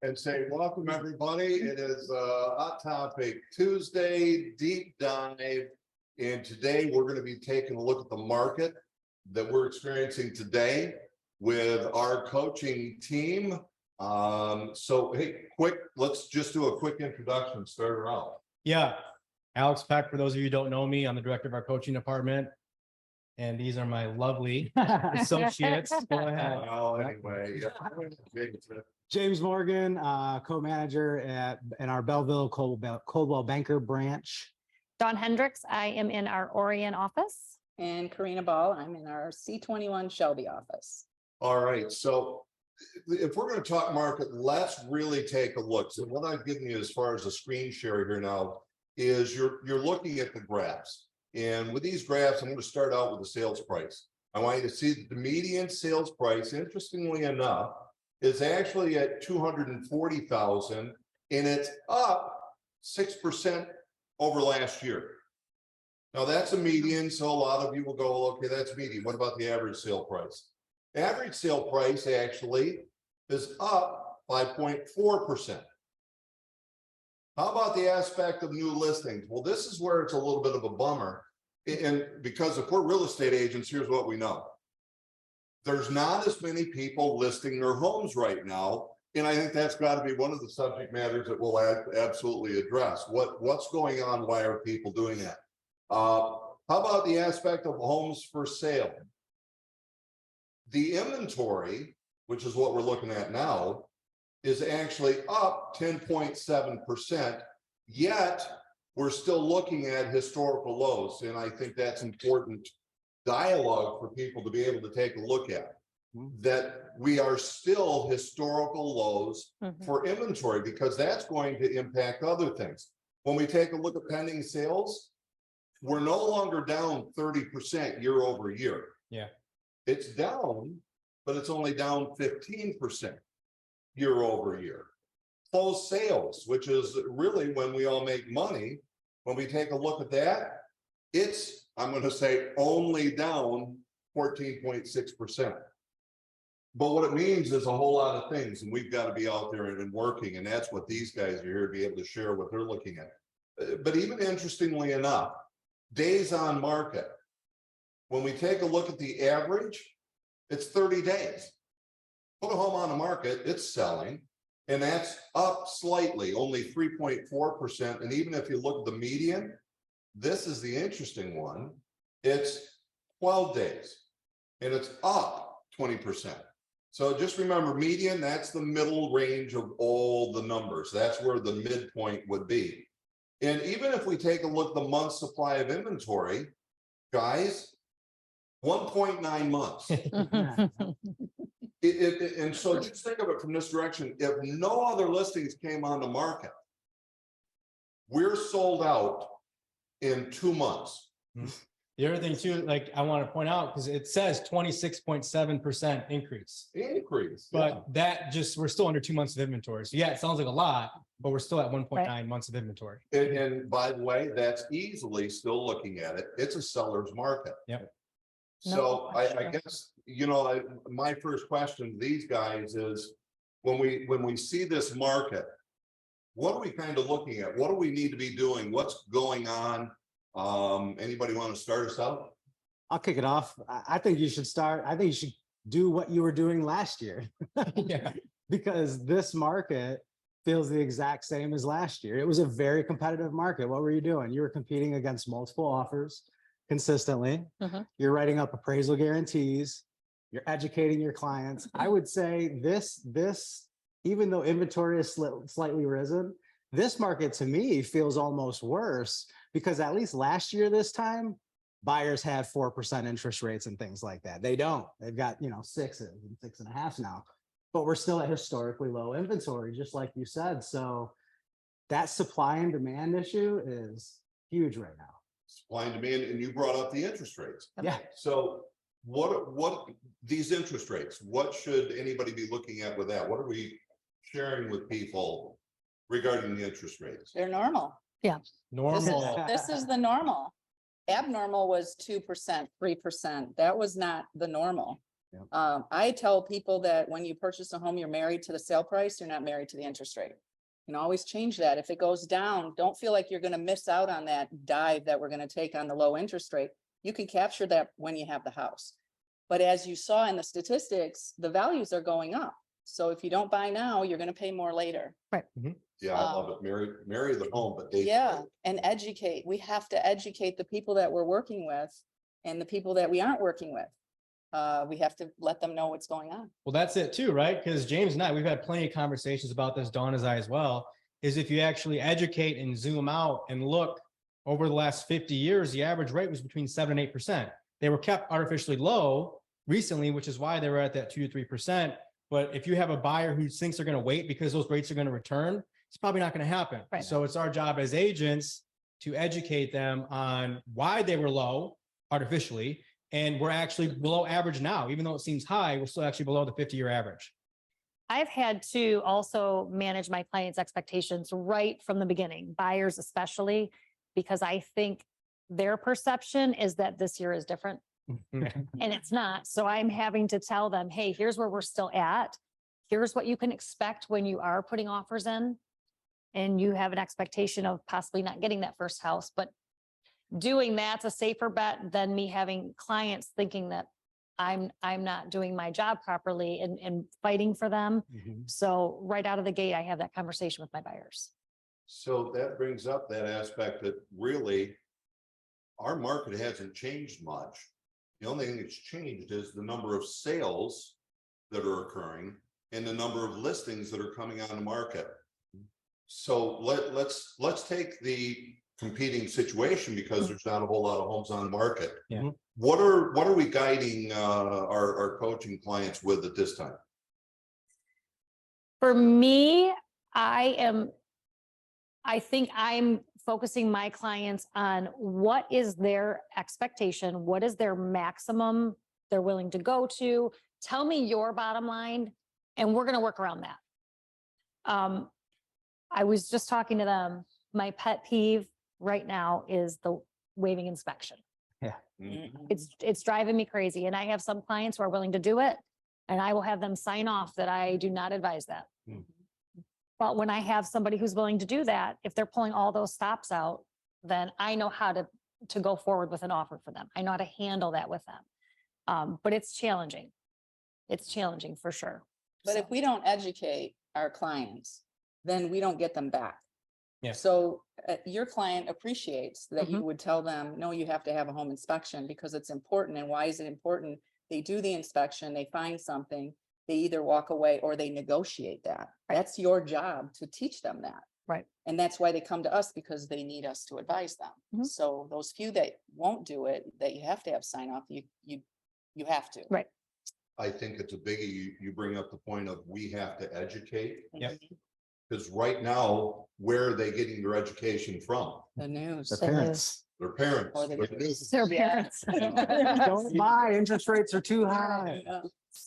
and say, welcome, everybody. It is Hot Topic Tuesday, deep dive. And today we're going to be taking a look at the market that we're experiencing today with our coaching team. So, hey, let's just do a quick introduction, start her out. Yeah, Alex Peck, for those of you who don't know me, I'm the director of our coaching department. And these are my lovely associates. Go ahead. Well, anyway, James Morgan, co-manager in our Belleville Coldwell Banker branch. Dawn Hendricks, I am in our Orion office. And Karina Ball, I'm in our C21 Shelby office. all right. So if we're going to talk market, let's really take a look. So what I've given you as far as a screen share here now is you're looking at the graphs. And with these graphs, I'm going to start out with the sales price. I want you to see that the median sales price, interestingly enough, is actually at 240,000, and it's up 6% over last year. Now that's a median, so a lot of you will go, okay, that's median. What about the average sale price? Average sale price actually is up 5.4%. How about the aspect of new listings? Well, this is where it's a little bit of a bummer. And because if we're real estate agents, here's what we know. There's not as many people listing their homes right now. And I think that's got to be one of the subject matters that we'll absolutely address. What's going on? Why are people doing that? How about the aspect of homes for sale? The inventory, which is what we're looking at now, is actually up 10.7%, yet we're still looking at historical lows. And I think that's important dialogue for people to be able to take a look at, that we are still historical lows for inventory, because that's going to impact other things. When we take a look at pending sales, we're no longer down 30% year over year. Yeah. It's down, but it's only down 15% year over year. Closed sales, which is really when we all make money, when we take a look at that, it's, I'm going to say, only down 14.6%. But what it means is a whole lot of things, and we've got to be out there and working, and that's what these guys are here to be able to share what they're looking at. But even interestingly enough, days on market, when we take a look at the average, it's 30 days. Put a home on the market, it's selling, and that's up slightly, only 3.4%. And even if you look at the median, this is the interesting one. It's 12 days, and it's up 20%. So just remember, median, that's the middle range of all the numbers. That's where the midpoint would be. And even if we take a look at the month's supply of inventory, guys, 1.9 months. And so just think of it from this direction. If no other listings came on the market, we're sold out in 2 months. The other thing too, like I want to point out, because it says 26.7% increase. Increase. But that just, we're still under 2 months of inventory. So yeah, it sounds like a lot, but we're still at 1.9 months of inventory. And by the way, that's easily still looking at it. It's a seller's market. Yep. So I guess, you know, my first question to these guys is, when we see this market, what are we kind of looking at? What do we need to be doing? What's going on? Anybody want to start us out? I'll kick it off. I think you should start. I think you should do what you were doing last year. Yeah. Because this market feels the exact same as last year. It was a very competitive market. What were you doing? You were competing against multiple offers consistently. You're writing up appraisal guarantees. You're educating your clients. I would say this, even though inventory is slightly risen, this market to me feels almost worse, because at least last year, this time, buyers had 4% interest rates and things like that. They don't. They've got, 6s and 6.5s now, but we're still at historically low inventory, just like you said. So that supply and demand issue is huge right now. Supply and demand, and you brought up the interest rates. Yeah. So what these interest rates, what should anybody be looking at with that? What are we sharing with people regarding the interest rates? They're normal. Normal. This is the normal. Abnormal was 2%, 3%. That was not the normal. I tell people that when you purchase a home, you're married to the sale price, you're not married to the interest rate. You can always change that. If it goes down, don't feel like you're gonna miss out on that dive that we're gonna take on the low interest rate. You can capture that when you have the house. But as you saw in the statistics, the values are going up. So if you don't buy now, you're gonna pay more later. Yeah, I love it. Marry the home, but date. Yeah, and educate. We have to educate the people that we're working with and the people that we aren't working with. We have to let them know what's going on. Well, that's it too, right? Because James and I, we've had plenty of conversations about this, Dawn as I as well, is if you actually educate and zoom out and look over the last 50 years, the average rate was between 7 and 8%. They were kept artificially low recently, which is why they were at that 2 to 3%. But if you have a buyer who thinks they're going to wait because those rates are going to return, it's probably not going to happen. Right. So it's our job as agents to educate them on why they were low artificially. And we're actually below average now, even though it seems high, we're still actually below the 50-year average. I've had to also manage my clients' expectations right from the beginning, buyers especially, because I think their perception is that this year is different and it's not. So I'm having to tell them, hey, here's where we're still at. Here's what you can expect when you are putting offers in. And you have an expectation of possibly not getting that first house, but doing that's a safer bet than me having clients thinking that I'm not doing my job properly and fighting for them. So right out of the gate, I have that conversation with my buyers. So that brings up that aspect that really our market hasn't changed much. The only thing that's changed is the number of sales that are occurring and the number of listings that are coming on the market. So let's take the competing situation because there's not a whole lot of homes on the market. Yeah. What are we guiding our coaching clients with at this time? For me, I think I'm focusing my clients on what is their expectation, what is their maximum they're willing to go to. Tell me your bottom line, and we're going to work around that. I was just talking to them. My pet peeve right now is the waiving inspection. It's driving me crazy. And I have some clients who are willing to do it, and I will have them sign off that I do not advise that. But when I have somebody who's willing to do that, if they're pulling all those stops out, then I know how to go forward with an offer for them. I know how to handle that with them. But it's challenging. It's challenging for sure. But if we don't educate our clients, then we don't get them back. Yeah. So your client appreciates that you would tell them, no, you have to have a home inspection because it's important. And why is it important? They do the inspection, they find something, they either walk away or they negotiate that. That's your job to teach them that. Right. And that's why they come to us, because they need us to advise them. So those few that won't do it, that you have to have sign off, you have to. Right. I think it's a biggie. You bring up the point of we have to educate. Yep. Because right now, where are they getting their education from? The news. The parents. Their parents. Or the- Their news. Their Yeah. parents. Don't buy, interest rates are too high. Yeah.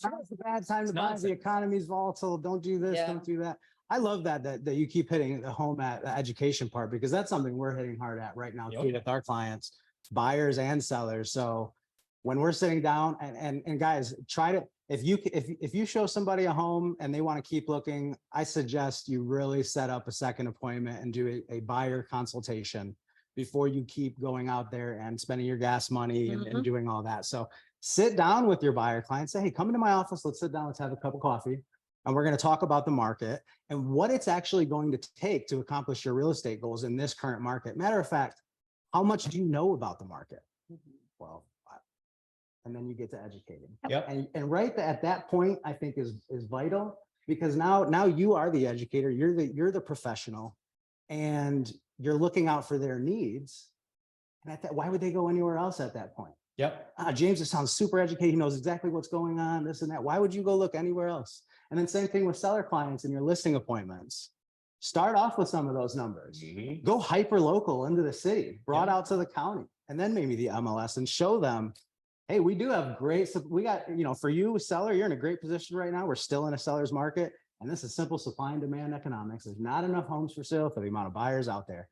Now's the bad time to It's buy. The nonsense. economy's volatile. Don't do this, Yeah. don't do that. I love that you keep hitting the home at the education part, because that's something we're hitting hard at right now Yep. too with our clients, buyers and sellers. So when we're sitting down and guys, try to, if you show somebody a home and they want to keep looking, I suggest you really set up a second appointment and do a buyer consultation before you keep going out there and spending your gas money and doing all that. So sit down with your buyer client, say, hey, come into my office. Let's sit down. Let's have a cup of coffee. And we're going to talk about the market and what it's actually going to take to accomplish your real estate goals in this current market. Matter of fact, how much do you know about the market? Well, and then you get to educating. Yep. And right at that point, I think is vital, because now you are the educator, you're the professional, and you're looking out for their needs. And at that, why would they go anywhere else at that point? Yep. James, it sounds super educated. He knows exactly what's going on, this and that. Why would you go look anywhere else? And then same thing with seller clients and your listing appointments. Start off with some of those numbers. Go hyper local into the city, brought out to the county, and then maybe the MLS, and show them, hey, we do have great, we got, for you, seller, you're in a great position right now. We're still in a seller's market. And this is simple supply and demand economics. There's not enough homes for sale for the amount of buyers out there.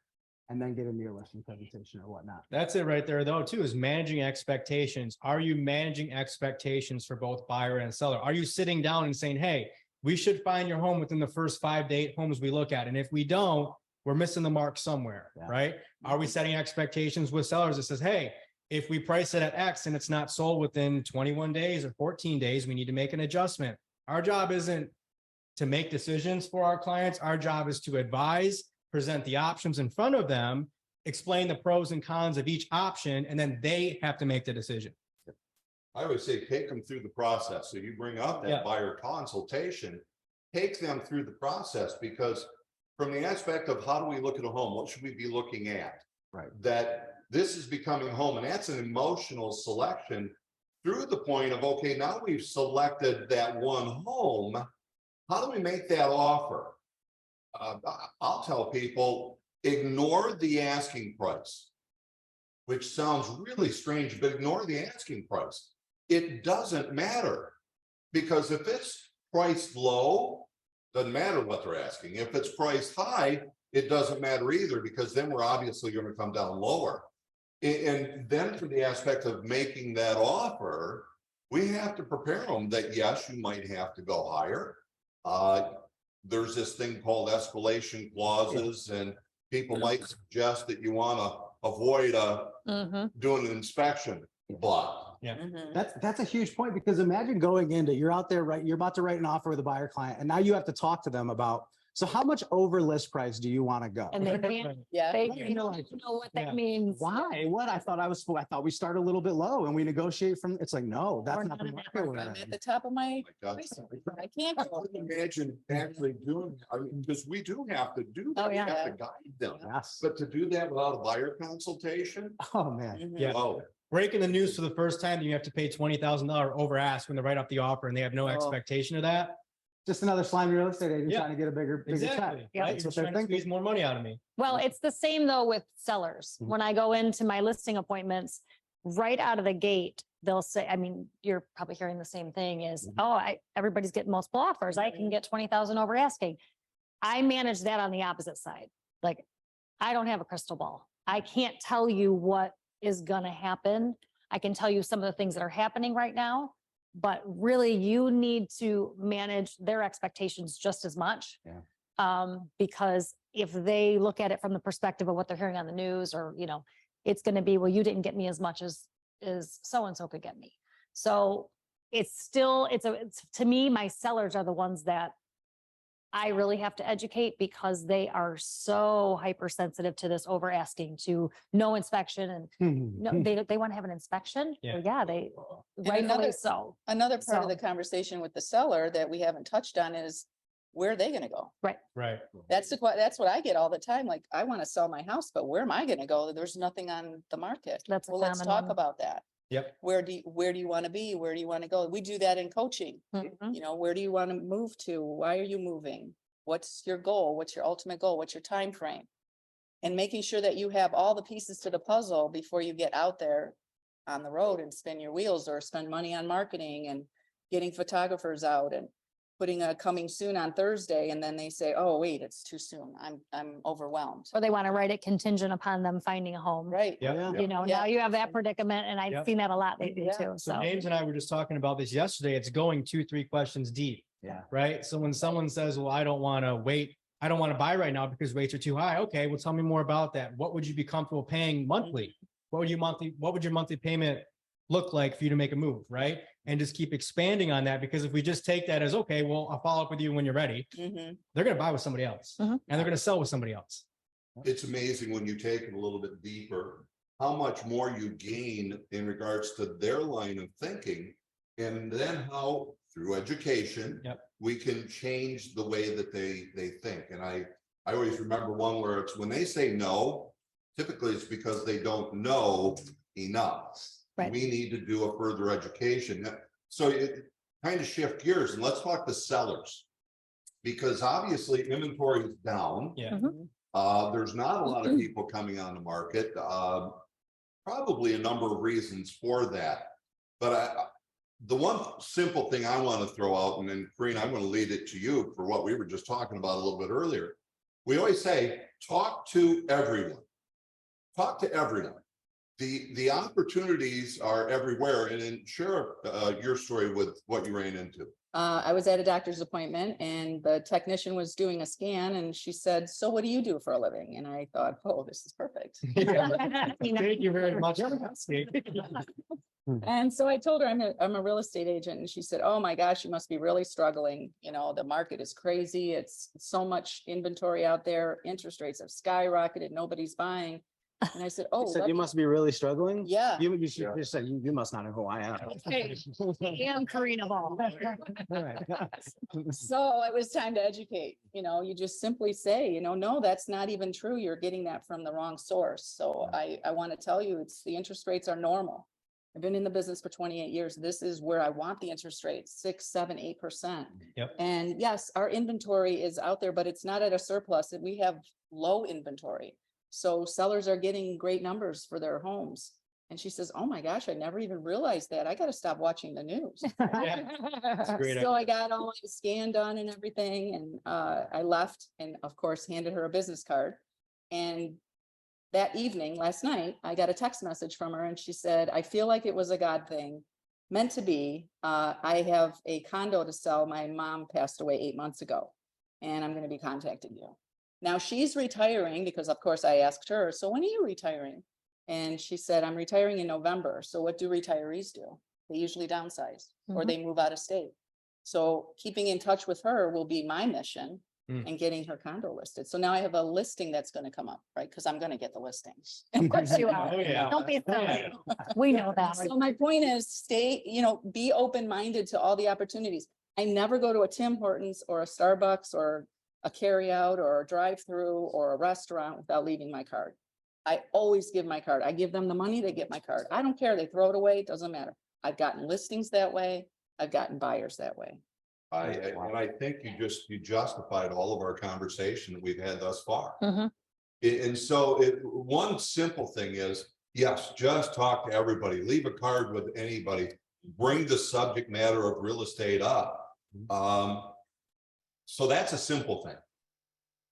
and then get into your listing presentation or whatnot. That's it right there though, too, is managing expectations. Are you managing expectations for both buyer and seller? Are you sitting down and saying, hey, we should find your home within the first 5 to 8 homes we look at. And if we don't, we're missing the mark somewhere, Yeah. right? Are we setting expectations with sellers that says, hey, if we price it at X and it's not sold within 21 days or 14 days, we need to make an adjustment. Our job isn't to make decisions for our clients. Our job is to advise, present the options in front of them, explain the pros and cons of each option, and then they have to make the decision. I always say, take them through the process. So you bring up that Yeah. buyer consultation, take them through the process, because from the aspect of how do we look at a home, what should we be looking at? Right. That this is becoming a home, and that's an emotional selection through the point of, okay, now we've selected that one home. How do we make that offer? I'll tell people, ignore the asking price, which sounds really strange, but ignore the asking price. It doesn't matter, because if it's priced low, doesn't matter what they're asking. If it's priced high, it doesn't matter either, because then we're obviously going to come down lower. And then for the aspect of making that offer, we have to prepare them that yes, you might have to go higher. There's this thing called escalation clauses, and people might suggest that you want to avoid doing an inspection, but Mhm. That's a huge point, because imagine going into, you're out there, right? You're about to write an offer with a buyer client, and now you have to talk to them about, so how much over list price do you want to go? And they can't, Yeah. they Right, can't you're like, know what yeah. that means. Why? What? I thought we start a little bit low and we negotiate from, it's like, no, that's We're not not the in that market we're I'm at in. the top of my, God. price range. I can't I go. couldn't imagine actually doing, I mean, because we do have to do that. Oh, We yeah. have to guide them. Yes. But to do that without a buyer consultation, Oh, man. Mhm. Yeah. oh, Breaking the news for the first time, you have to pay $20,000 over ask when they write up the offer and they have no Oh. expectation of that. Just another slimy real estate agent Yeah. trying to get a bigger check. Exactly. Yeah. Right? That's You're what they're trying to thinking. squeeze more money out of me. Well, it's the same though with sellers. Mhm. When I go into my listing appointments, right out of the gate, they'll say, I mean, you're probably hearing the same thing is, everybody's getting multiple offers. I can get 20,000 over asking. I manage that on the opposite side. Like, I don't have a crystal ball. I can't tell you what is gonna happen. I can tell you some of the things that are happening right now, but really you need to manage their expectations just as much. Yeah. Because if they look at it from the perspective of what they're hearing on the news, or, it's going to be, well, you didn't get me as much as so-and-so could get me. So it's still, it's to me, my sellers are the ones that I really have to educate, because they are so hypersensitive to this over asking, to no inspection, and no, they want to have an inspection. Yeah. Well, yeah, they And rightfully another- so. Another part of the So- conversation with the seller that we haven't touched on is, where are they gonna go? Right. That's what I get all the time. Like, I want to sell my house, but where am I gonna go? There's nothing on the market. That's a Well, let's common talk one. about that. Yep. Where do you want to be? Where do you want to go? We do that in coaching. Mhm. Where do you want to move to? Why are you moving? What's your goal? What's your ultimate goal? What's your time frame? And making sure that you have all the pieces to the puzzle before you get out there on the road and spin your wheels, or spend money on marketing and getting photographers out and putting a coming soon on Thursday, and then they say, oh, wait, it's too soon. I'm overwhelmed. Or they want to write it contingent upon them finding a home. Right. Yep. Yeah. Now Yeah. you have that predicament, and I've Yep. seen that a lot lately Yeah. too. So So, James and I were just talking about this yesterday. It's going 2-3 questions deep. Yeah. Right. So when someone says, well, I don't want to wait, I don't want to buy right now because rates are too high. Okay, well, tell me more about that. What would you be comfortable paying monthly? What would your monthly payment look like for you to make a move? Right. And just keep expanding on that, because if we just take that as, okay, well, I'll follow up with you when you're ready, Mhm. they're going to buy with somebody else Mhm. and they're going to sell with somebody else. it's amazing when you take it a little bit deeper, how much more you gain in regards to their line of thinking. And then how, through education, Yep. we can change the way that they think. And I always remember one where it's when they say no, typically it's because they don't know enough. Right. We need to do a further education. So it kind of shift gears, and let's talk to sellers. Because obviously inventory is down. Yeah. Mhm. There's not a lot of people coming on the market. Probably a number of reasons for that. But the one simple thing I want to throw out, and then Karina, I'm going to lead it to you for what we were just talking about a little bit earlier. We always say, talk to everyone. talk to everyone. The opportunities are everywhere, and then share your story with what you ran into. I was at a doctor's appointment and the technician was doing a scan and she said, so what do you do for a living? And I thought, oh, this is perfect. Thank you very much. And so I told her I'm a real estate agent and she said, oh my gosh, you must be really struggling. You know, the market is crazy. It's so much inventory out there. Interest rates have skyrocketed. Nobody's buying. And I said, You oh, said let you me-" must be really struggling. yeah. You should just say, you must not know who I am. I'm Karina Ball. Right. So it was time to educate, you know, you just simply say, you know, no, that's not even true. You're getting that from the wrong source. So I want to tell you, it's the interest rates are normal. I've been in the business for 28 years. This is where I want the interest rate, 6, 7, 8%. Yep. And yes, our inventory is out there, but it's not at a surplus. And we have low inventory. So sellers are getting great numbers for their homes. And she says, oh my gosh, I never even realized that. I got to stop watching the news. Great. So I got all my scan done and everything, and I left and of course handed her a business card. And that evening, last night, I got a text message from her and she said, I feel like it was a God thing, meant to be. I have a condo to sell. My mom passed away 8 months ago, and I'm going to be contacting you. Now she's retiring because of course I asked her, so when are you retiring? And she said, I'm retiring in November. So what do retirees do? They usually downsize or Mhm. they move out of state. So keeping in touch with her will be my mission Mm. and getting her condo listed. So now I have a listing that's going to come up, right? Because I'm going to get the listings. Of course you are. Oh, yeah. Don't be silly. We know that. So my point is stay, you know, be open-minded to all the opportunities. I never go to a Tim Hortons or a Starbucks or a carryout or a drive-through or a restaurant without leaving my card. I always give my card. I give them the money, they get my card. I don't care. They throw it away. It doesn't matter. I've gotten listings that way. I've gotten buyers that way. And I think you justified all of our conversation that we've had thus far. Mhm. And so one simple thing is, yes, just talk to everybody, leave a card with anybody, bring the subject matter of real estate up. So that's a simple thing.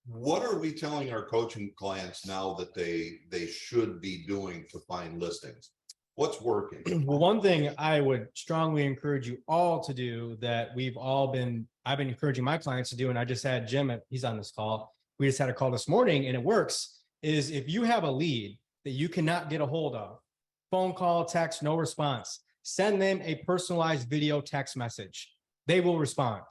What are we telling our coaching clients now that they should be doing to find listings? What's working? Well, one thing I would strongly encourage you all to do that I've been encouraging my clients to do, and I just had Jim, he's on this call. We just had a call this morning and it works, is if you have a lead that you cannot get a hold of, phone call, text, no response, send them a personalized video text message. They will respond.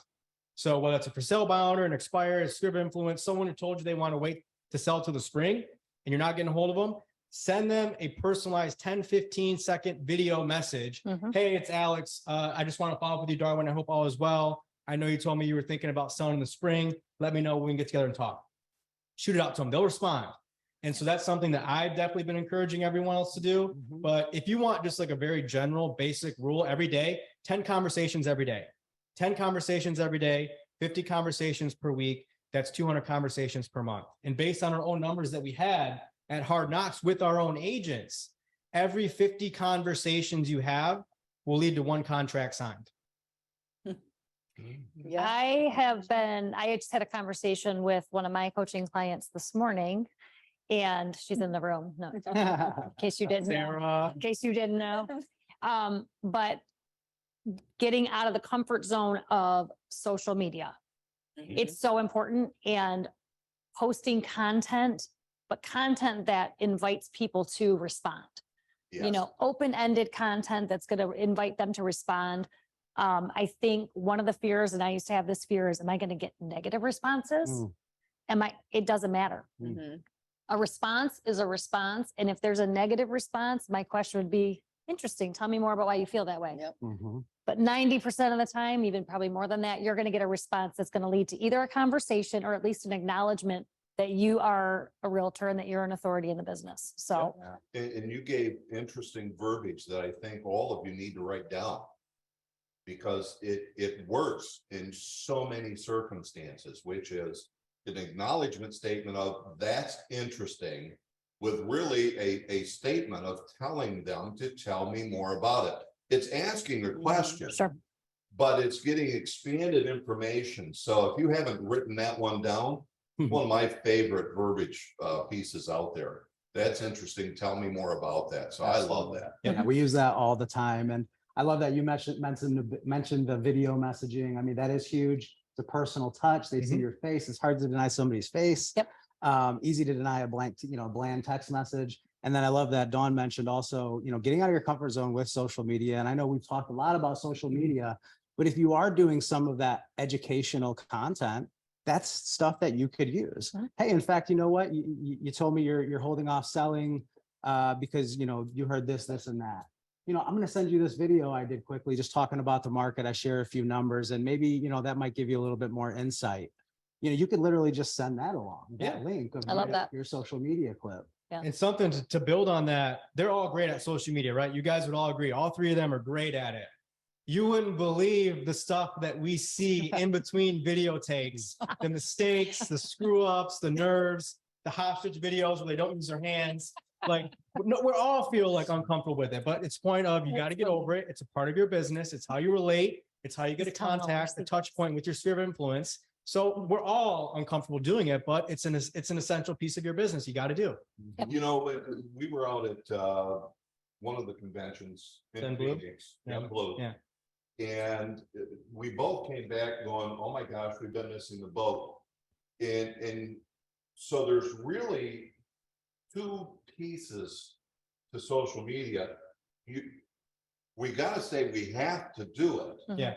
So whether it's a for sale by owner, an expired, a sphere of influence, someone who told you they want to wait to sell to the spring and you're not getting a hold of them, send them a personalized 10, 15-second video message. Mhm. Hey, it's Alex. I just want to follow up with you, Darwin. I hope all is well. I know you told me you were thinking about selling in the spring. Let me know when we can get together and talk. Shoot it out to them. They'll respond. And so that's something that I've definitely been encouraging everyone else to do. But if you want just like a very general basic rule every day, 10 conversations every day, 10 conversations every day, 50 conversations per week. That's 200 conversations per month. And based on our own numbers that we had at Hard Knocks with our own agents, every 50 conversations you have will lead to one contract signed. Yeah. I just had a conversation with one of my coaching clients this morning and she's in the room. No, in case you didn't know. Sarah. In case you didn't know. But getting out of the comfort zone of social media. It's so important, and posting content, but content that invites people to respond. You know, open-ended content that's going to invite them to respond. I think one of the fears, and I used to have this fear, is am I going to get negative responses? It doesn't matter. Mhm. A response is a response. And if there's a negative response, my question would be, interesting, tell me more about why you feel that way. Yep. But 90% of the time, even probably more than that, you're going to get a response that's going to lead to either a conversation or at least an acknowledgement that you are a realtor and that you're an authority in the business. So And you gave interesting verbiage that I think all of you need to write down. Because it works in so many circumstances, which is an acknowledgement statement of that's interesting, with really a statement of telling them to tell me more about it. It's asking a question, sure. but it's getting expanded information. So if you haven't written that one down, one of my favorite verbiage pieces out there. That's interesting. Tell me more about that. So I love that. Yeah, we use that all the time. And I love that you mentioned the video messaging. I mean, that is huge. It's a personal touch. They see Mhm. your face. It's hard to deny somebody's face. Yep. Easy to deny a bland text message. And then I love that Dawn mentioned also, getting out of your comfort zone with social media. And I know we've talked a lot about social media, but if you are doing some of that educational content, that's stuff that you could use. Mhm. Hey, in fact, you know what? You told me you're holding off selling because you heard this, and that. I'm going to send you this video I did quickly, just talking about the market. I share a few numbers, and maybe that might give you a little bit more insight. You could literally just send that along, that Yeah. link of I love that. your social media clip. And something to build on that, they're all great at social media, right? You guys would all agree. All three of them are great at it. You wouldn't believe the stuff that we see in between video takes, the mistakes, the screw ups, the nerves, the hostage videos where they don't use their hands. Like, no, we all feel like uncomfortable with it, but it's point of, you got to get over it. It's a part of your business. It's how you relate. It's how you get a Just telling all our contact, the touch point with your sphere of influence. So we're all uncomfortable doing it, but it's an essential piece of your business. You got to do. Yep. We were out at one of the conventions in Zen Blue? Phoenix, Yeah. Zen Blue. Yeah. And we both came back going, oh my gosh, we've been missing the boat. And so there's really two pieces to social media. We gotta say we have to do it. Yeah.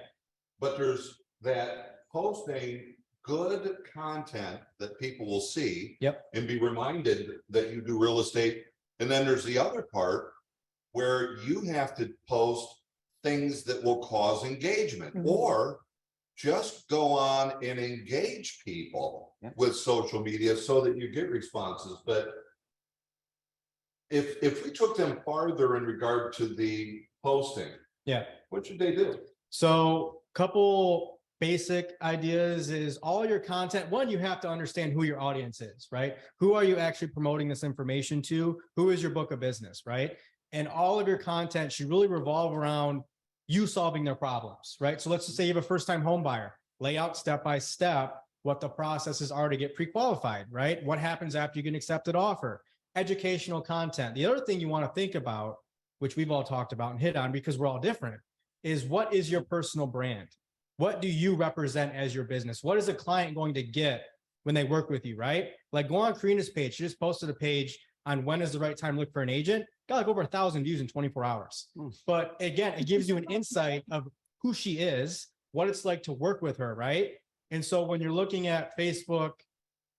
But there's that posting good content that people will see. Yep. And be reminded that you do real estate. And then there's the other part where you have to post things that will cause engagement, Mhm. or just go on and engage people Yep. with social media so that you get responses. But if we took them farther in regard to the posting, Yeah. what should they do? So couple basic ideas is all your content. One, you have to understand who your audience is, right? Who are you actually promoting this information to? Who is your book of business, right? And all of your content should really revolve around you solving their problems, right? So let's just say you have a first-time home buyer, lay out step by step what the processes are to get pre-qualified, right? What happens after you get an accepted offer? Educational content. The other thing you want to think about, which we've all talked about and hit on because we're all different, is what is your personal brand? What do you represent as your business? What is a client going to get when they work with you, right? Like go on Karina's page. She just posted a page on when is the right time to look for an agent. Got like over 1,000 views in 24 hours. But again, it gives you an insight of who she is, what it's like to work with her, right? And so when you're looking at Facebook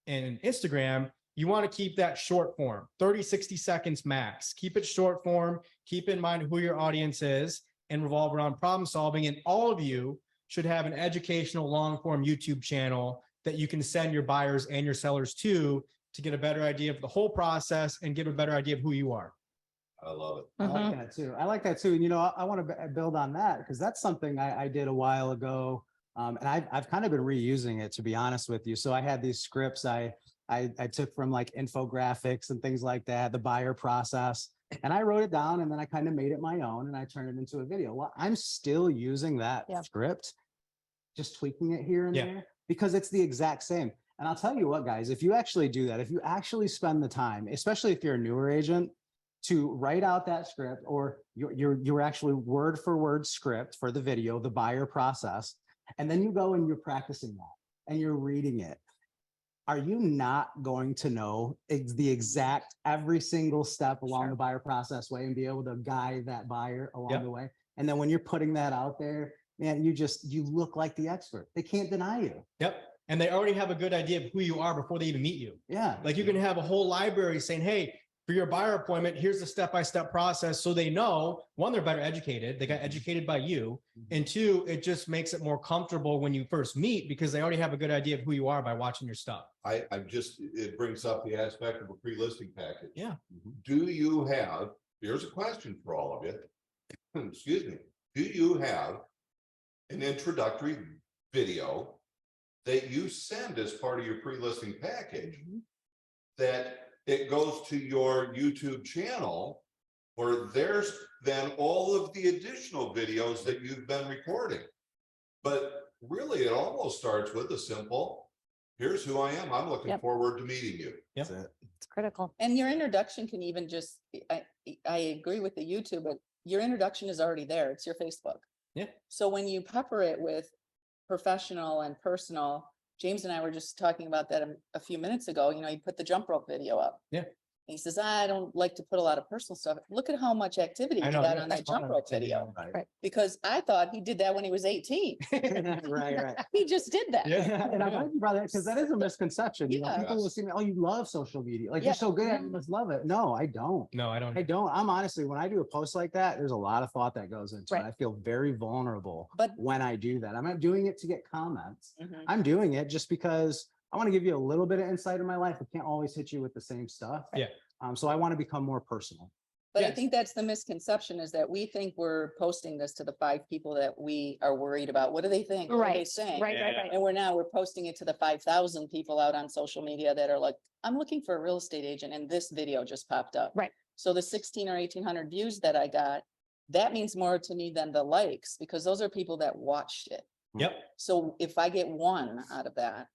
and Instagram, you want to keep that short form, 30, 60 seconds max. Keep it short form, keep in mind who your audience is, and revolve around problem solving. And all of you should have an educational long form YouTube channel that you can send your buyers and your sellers to get a better idea of the whole process and give a better idea of who you are. I love it. I like that too. I like that too. And I want to build on that because that's something I did a while ago. And I've kind of been reusing it, to be honest with you. So I had these scripts I took from like infographics and things like that, the buyer process, and I wrote it down and then I kind of made it my own and I turned it into a video. Well, I'm still using that Yeah. script, just tweaking it here and Yeah. there because it's the exact same. And I'll tell you what, guys, if you actually do that, if you actually spend the time, especially if you're a newer agent, to write out that script or your actually word for word script for the video, the buyer process, and then you go and you're practicing that and you're reading it. Are you not going to know the exact every single step along Sure. the buyer process way and be able to guide that buyer along Yep. the way? And then when you're putting that out there, man, you look like the expert. They can't deny you. Yep. And they already have a good idea of who you are before they even meet you. Yeah. Like you can have a whole library saying, hey, for your buyer appointment, here's the step-by-step process. So they know, one, they're better educated. They got educated by you. And two, it just makes it more comfortable when you first meet because they already have a good idea of who you are by watching your stuff. It brings up the aspect of a pre-listing package. Yeah. Do you have, here's a question for all of you. Excuse me. Do you have an introductory video that you send as part of your pre-listing package that it goes to your YouTube channel where there's then all of the additional videos that you've been recording? But really, it almost starts with a simple, here's who I am. I'm looking Yep. forward to meeting you. That's it. It's critical. And your introduction can even just, I agree with the YouTube, but your introduction is already there. It's your Facebook. Yeah. So when you pepper it with professional and personal, James and I were just talking about that a few minutes ago, you know, you put the jump rope video up. Yeah. He says, I don't like to put a lot of personal stuff. Look at how much activity he I know, got yeah, on that's that jump fine. rope video. Right. Because I thought he did that when he was 18. Right. He just did that. Yeah. And I'm glad you brought that because that is a misconception. You know, Yeah. people will see me, oh, you love social media. Like Yeah. you're so good at it, you must love it. No, I don't. No, I don't. I don't. I'm honestly, when I do a post like that, there's a lot of thought that goes into it. Right. I feel very vulnerable But- when I do that. I'm not doing it to get comments. Mhm. I'm doing it just because I want to give you a little bit of insight in my life. I can't always hit you with the same stuff. Yeah. So I want to become more personal. But I Yes. think that's the misconception, is that we think we're posting this to the 5 people that we are worried about. What do they think? What are they Right, saying? right, right, Yeah. right. And we're posting it to the 5,000 people out on social media that are like, I'm looking for a real estate agent and this video just popped up. Right. So the 16 or 1,800 views that I got, that means more to me than the likes, because those are people that watched it. Yep. So if I get one out of that,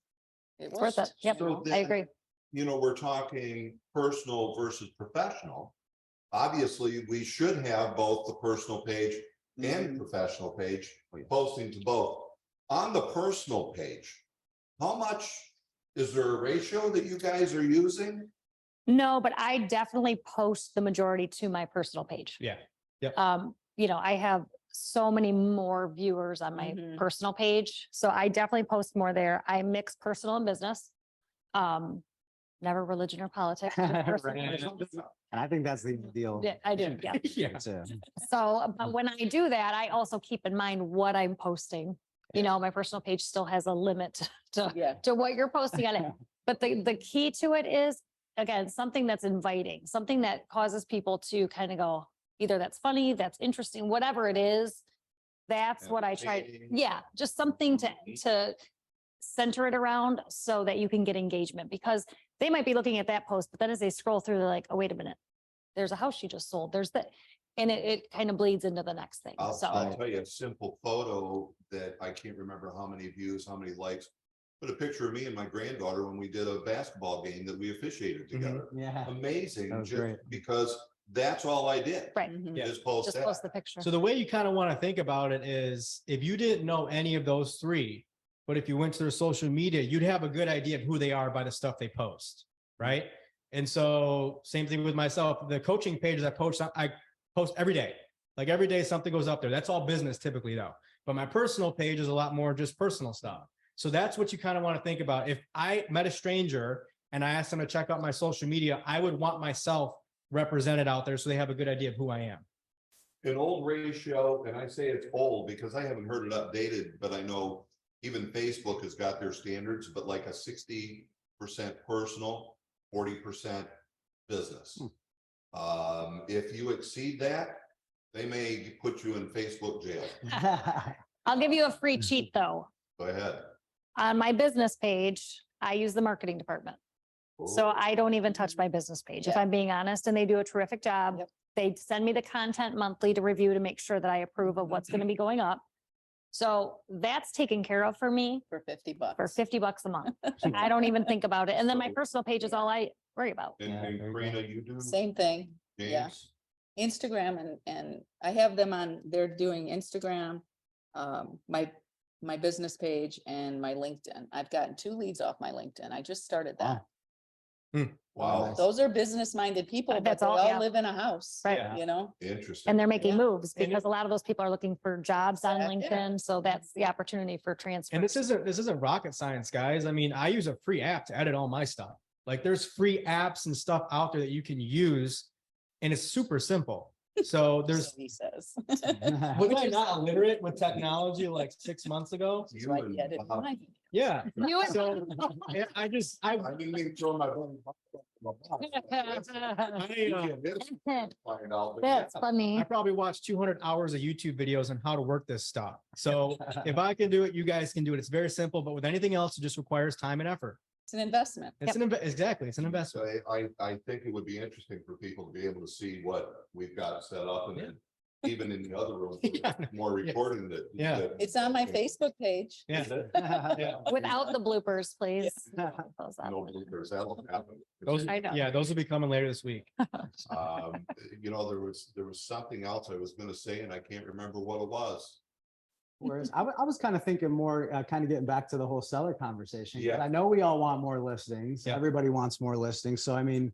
it It's worth was. it. Yep, So I then, agree. You know, we're talking personal versus professional. Obviously, we should have both the personal page and professional page, posting to both. On the personal page, how much, is there a ratio that you guys are using? No, but I definitely post the majority to my personal page. Yeah. You know, I have so many more viewers on my Mhm. personal page, so I definitely post more there. I mix personal and business. Never religion or politics. just personal and Right. business. And I think that's the deal. Yeah, I do, yeah. Yeah. too. So, but when I do that, I also keep in mind what I'm posting. You know, my personal page still has a limit Yeah. to what you're posting on it. But the key to it is, again, something that's inviting, something that causes people to kind of go, either that's funny, that's interesting, whatever it is. That's what I try. Entertaining. Yeah, just something to center it around so that you can get engagement, because they might be looking at that post, but then as they scroll through, they're like, oh, wait a minute. There's a house she just sold. There's that. And it kind of bleeds into the next thing. I'll So, tell you a simple photo that I can't remember how many views, how many likes. Put a picture of me and my granddaughter when we did a basketball game that we officiated together. Yeah. Amazing, That was just great. because that's all I did. right, Mhm. Yeah. Is post just that. post the picture. So the way you kind of want to think about it is, if you didn't know any of those three, but if you went to their social media, you'd have a good idea of who they are by the stuff they post, right? And so same thing with myself. The coaching pages I post every day. Like every day something goes up there. That's all business typically though. But my personal page is a lot more just personal stuff. So that's what you kind of want to think about. If I met a stranger and I asked them to check out my social media, I would want myself represented out there so they have a good idea of who I am. An old ratio, and I say it's old because I haven't heard it updated, but I know even Facebook has got their standards, but like a 60% personal, 40% business. If you exceed that, they may put you in Facebook jail. I'll give you a free cheat though. Go ahead. On my business page, I use the marketing department. So I don't even touch my business page, if Yeah. I'm being honest, and they do a terrific job. Yep. They send me the content monthly to review to make sure that I approve of what's going to be going up. So that's taken care of for me For 50 bucks. for 50 bucks a month. I don't even think about it. And then my So- personal page is all I worry about. And Yeah, and very Karina, you do, Same thing. yeah. James? Instagram and I have them on, they're doing Instagram, my business page and my LinkedIn. I've gotten 2 leads off my LinkedIn. I just started that. Wow, Those are business-minded people, but That's they all, all yeah. live in a house, Right. you know? interesting. And they're making Yeah. moves And it- because a lot of those people are looking for jobs on Yeah. LinkedIn. So that's the opportunity for transfer. And this isn't rocket science, guys. I mean, I use a free app to edit all my stuff. Like there's free apps and stuff out there that you can use, and it's super simple. So there's, So he says. was I not illiterate with technology like 6 months ago? That's why he edit Bob. mine. Yeah. You and- So yeah, I didn't even throw my. That's funny. I probably watched 200 hours of YouTube videos on how to work this stuff. So if I can do it, you guys can do it. It's very simple, but with anything else, it just requires time and effort. It's an investment. It's exactly, it's an investment. So I think it would be interesting for people to be able to see what we've got set up and then even in the other room, Yeah. more recording that. Yeah. that- It's on my Facebook page. Yeah. Is it? Yeah. Without the bloopers, please. No bloopers, that'll happen. Those, I know. yeah, those will be coming later this week. You know, there was something else I was gonna say and I can't remember what it was. Whereas I was kind of thinking more, kind of getting back to the whole seller conversation. 'cause Yeah. I know we all want more listings. Yeah. Everybody wants more listings. So I mean,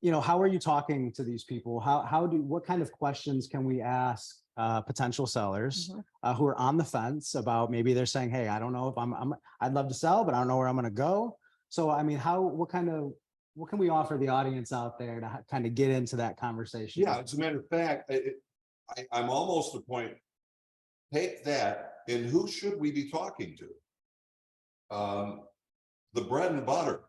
you know, how are you talking to these people? What kind of questions can we ask potential sellers who are on the fence about maybe they're saying, hey, I don't know if I'd love to sell, but I don't know where I'm going to go. So I mean, what can we offer the audience out there to kind of get into that conversation? Yeah, as a matter of fact, I'm almost to the point. Take that, and who should we be talking to? The bread and butter,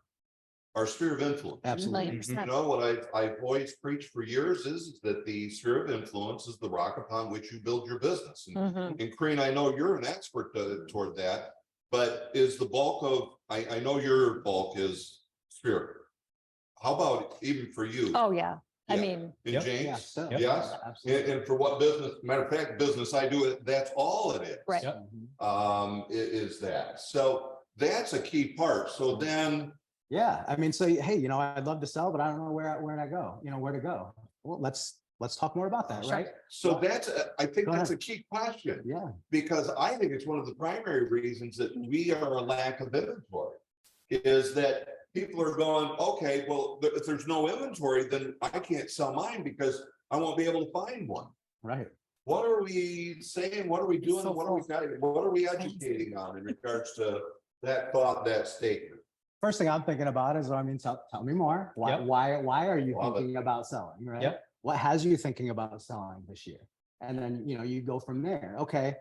our sphere of influence. Absolutely. 90%. You know, what I've always preached for years is that the sphere of influence is the rock upon which you build your business. Mhm. And Kareen, I know you're an expert toward that, but is the bulk of, I know your bulk is spirit. How about even for you? Oh, yeah. I Yeah. mean, And Yep. Yeah, James? still. Yes. Absolutely. And for what business, matter of fact, business I do it, that's all it is. Right. Yep. Is that. So that's a key part. So then, Yeah, I mean, so hey, you know, I'd love to sell, but I don't know where I go, you know, where to go. Well, let's talk more about that, Sure. right? so that's, I think Go that's a ahead. key question, Yeah, because I think it's one of the primary reasons that we are a lack of inventory. Is that people are going, okay, well, if there's no inventory, then I can't sell mine because I won't be able to find one. right. What are we saying? What are we doing? So What are we educating on in regards to that thought, that statement? First thing I'm thinking about is, I mean, tell me more. Yep. Why are you Love it. thinking about selling, right? Yep. What has you thinking about selling this year? And then, you know, you go from there. Okay.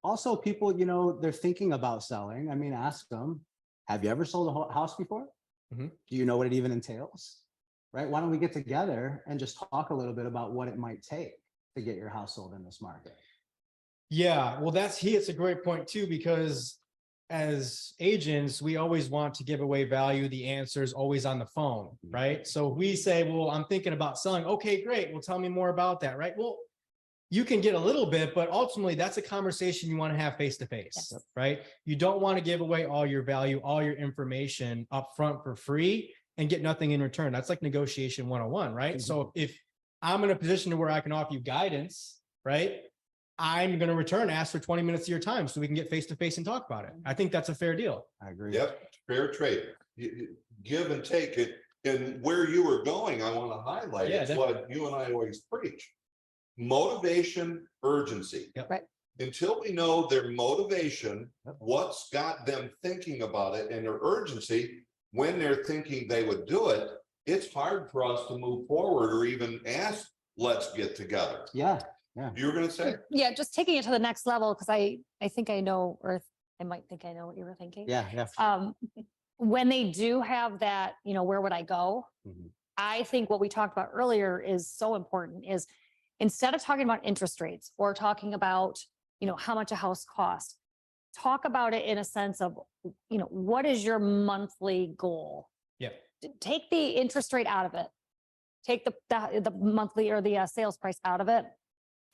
Also people, you know, they're thinking about selling. I mean, ask them, have you ever sold a house before? Mhm. Do you know what it even entails? Right? Why don't we get together and just talk a little bit about what it might take to get your house sold in this market? Yeah, well, it's a great point too, because as agents, we always want to give away value. The answer is always on the phone, right? So we say, well, I'm thinking about selling. Okay, great. Well, tell me more about that, right? Well, you can get a little bit, but ultimately that's a conversation you want to have face to face, Yes. right? You don't want to give away all your value, all your information up front for free and get nothing in return. That's like negotiation 101, right? So if I'm in a position to where I can offer you guidance, right? I'm going to return, ask for 20 minutes of your time so we can get face to face and talk about it. I think that's a fair deal. I agree. Yep, fair trade. Give and take it. And where you were going, I want to highlight, Yeah, it's what you and I always preach. Motivation, urgency. Yep. Right. Until we know their motivation, Yep. what's got them thinking about it and their urgency, when they're thinking they would do it, it's hard for us to move forward or even ask, let's get together. Yeah. You were gonna say? yeah, just taking it to the next level, because I think I know, or I might think I know what you were thinking. Yeah. When they do have that, you know, where would I go? Mhm. I think what we talked about earlier is so important is instead of talking about interest rates or talking about, you know, how much a house costs, talk about it in a sense of, you know, what is your monthly goal? Yep. Take the interest rate out of it. Take the monthly or the sales price out of it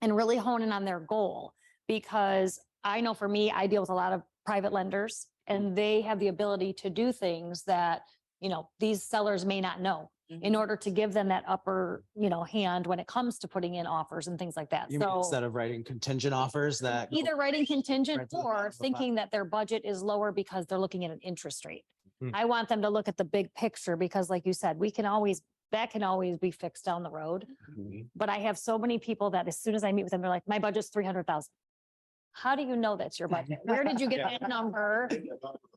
and really hone in on their goal. Because I know for me, I deal with a lot of private lenders and they have the ability to do things that, you know, these sellers may not know in order to give them that upper, you know, hand when it comes to putting in offers and things like that. You mean So instead of writing contingent offers that. either writing contingent Right to the or bottom of the thinking that their budget is lower because they're looking at an interest rate. Hmm. I want them to look at the big picture because like you said, that can always be fixed down the road. Mhm. But I have so many people that as soon as I meet with them, they're like, my budget's 300,000. How do you know that's your budget? Where did you get Yeah. that number?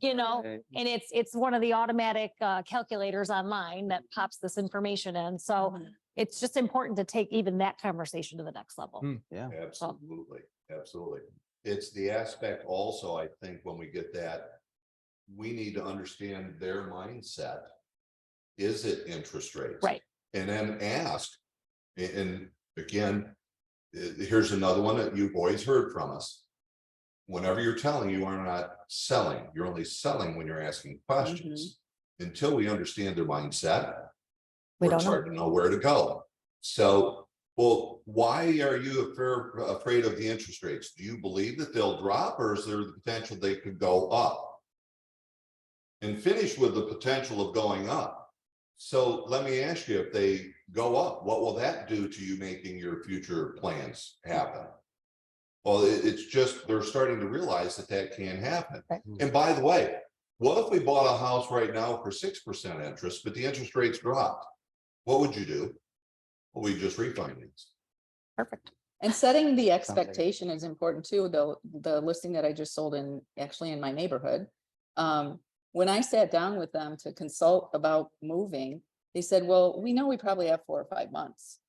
You know, and it's one of the automatic calculators online that pops this information in. So it's just important to take even that conversation to the next level. Hmm. Yeah. Absolutely, absolutely. It's the aspect also, I think, when we get that, we need to understand their mindset. Is it interest rates? Right. And then ask, and again, here's another one that you've always heard from us. Whenever you're telling, you are not selling, you're only selling when you're asking questions. Until we understand their mindset, We it's don't know. hard to know where to go. So Well, why are you afraid of the interest rates? Do you believe that they'll drop, or is there the potential they could go up? And finish with the potential of going up. So let me ask you, if they go up, what will that do to you making your future plans happen? Well, it's just, they're starting to realize that that can happen. Right. And by the way, what if we bought a house right now for 6% interest, but the interest rates dropped? What would you do? Well, we just refinance. Perfect. And setting the like- expectation is important too. The listing that I just sold in, actually in my neighborhood. When I sat down with them to consult about moving, they said, well, we know we probably have 4 or 5 months.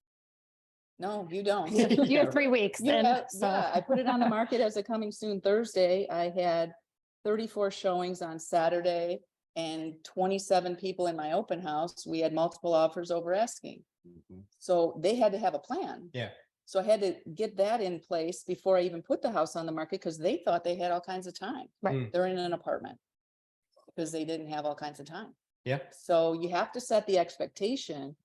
No, you don't. You have 3 weeks You then. have- So Yeah, I put it on the market as a coming soon Thursday. I had 34 showings on Saturday and 27 people in my open house. We had multiple offers over asking. Mhm. So they had to have a plan. Yeah. So I had to get that in place before I even put the house on the market because they thought they had all kinds of time. Right. Mm. They're in an apartment because they didn't have all kinds of time. Yeah. So you have to set the expectation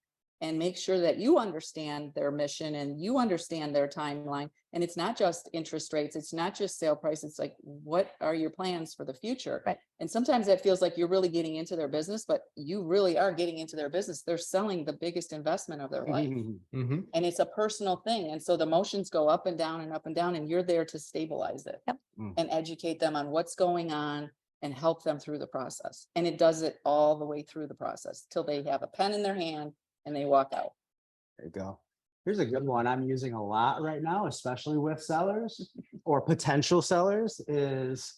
and make sure that you understand their mission and you understand their timeline. And it's not just interest rates. It's not just sale price. It's like, what are your plans for the future? Right. And sometimes that feels like you're really getting into their business, but you really are getting into their business. They're selling the biggest investment of their life. Mhm. And it's a personal thing. And so the emotions go up and down and up and down, and you're there to stabilize it. Yep. Mm. And educate them on what's going on and help them through the process. And it does it all the way through the process till they have a pen in their hand and they walk out. There you go. Here's a good one I'm using a lot right now, especially with sellers or potential sellers is,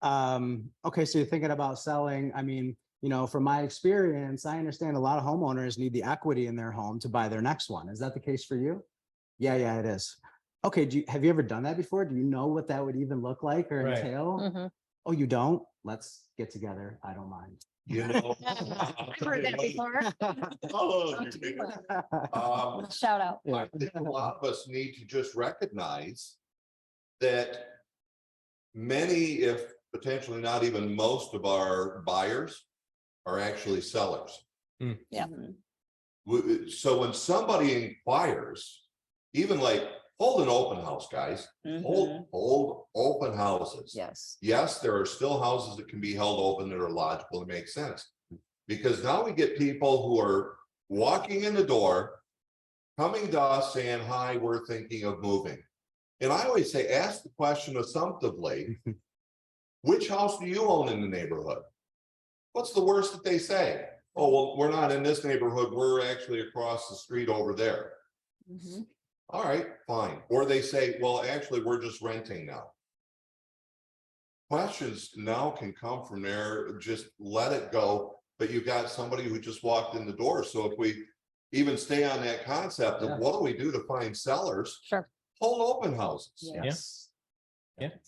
okay, so you're thinking about selling. I mean, you know, from my experience, I understand a lot of homeowners need the equity in their home to buy their next one. Is that the case for you? Yeah, it is. Okay, have you ever done that before? Do you know what that would even look like or Right. entail? Mhm. Oh, you don't? Let's get together. I don't mind. You know. I've heard that before. Um, Shout out. I think a lot of us need to just recognize that many, if potentially not even most of our buyers are actually sellers. Yeah. Mhm. So when somebody inquires, even like, hold an open house, guys, Mhm. hold open houses. Yes. Yes, there are still houses that can be held open that are logical and make sense. Because now we get people who are walking in the door, coming to us saying, hi, we're thinking of moving. And I always say, ask the question assumptively, which house do you own in the neighborhood? What's the worst that they say? Oh, well, we're not in this neighborhood. We're actually across the street over there. Mhm. All right, fine. Or they say, well, actually, we're just renting now. Questions now can come from there, just let it go. But you got somebody who just walked in the door. So if we even stay on that concept Yeah. of what do we do to find sellers, Sure. hold open houses. Yes.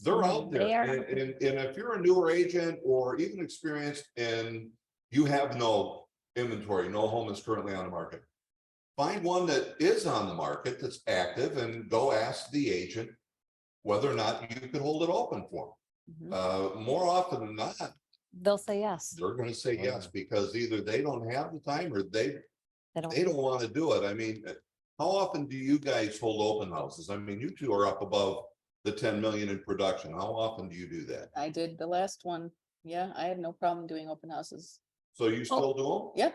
They're out there. They are. And if you're a newer agent or even experienced and you have no inventory, no home is currently on the market, find one that is on the market that's active and go ask the agent whether or not you could hold it open for Mhm. them. More often than not, They'll say yes. they're going to say yes, because either they don't have the time or they They don't. don't want to do it. I mean, how often do you guys hold open houses? I mean, you two are up above the 10 million in production. How often do you do that? I did the last one. Yeah, I had no problem doing open houses. So you still do them? Yeah.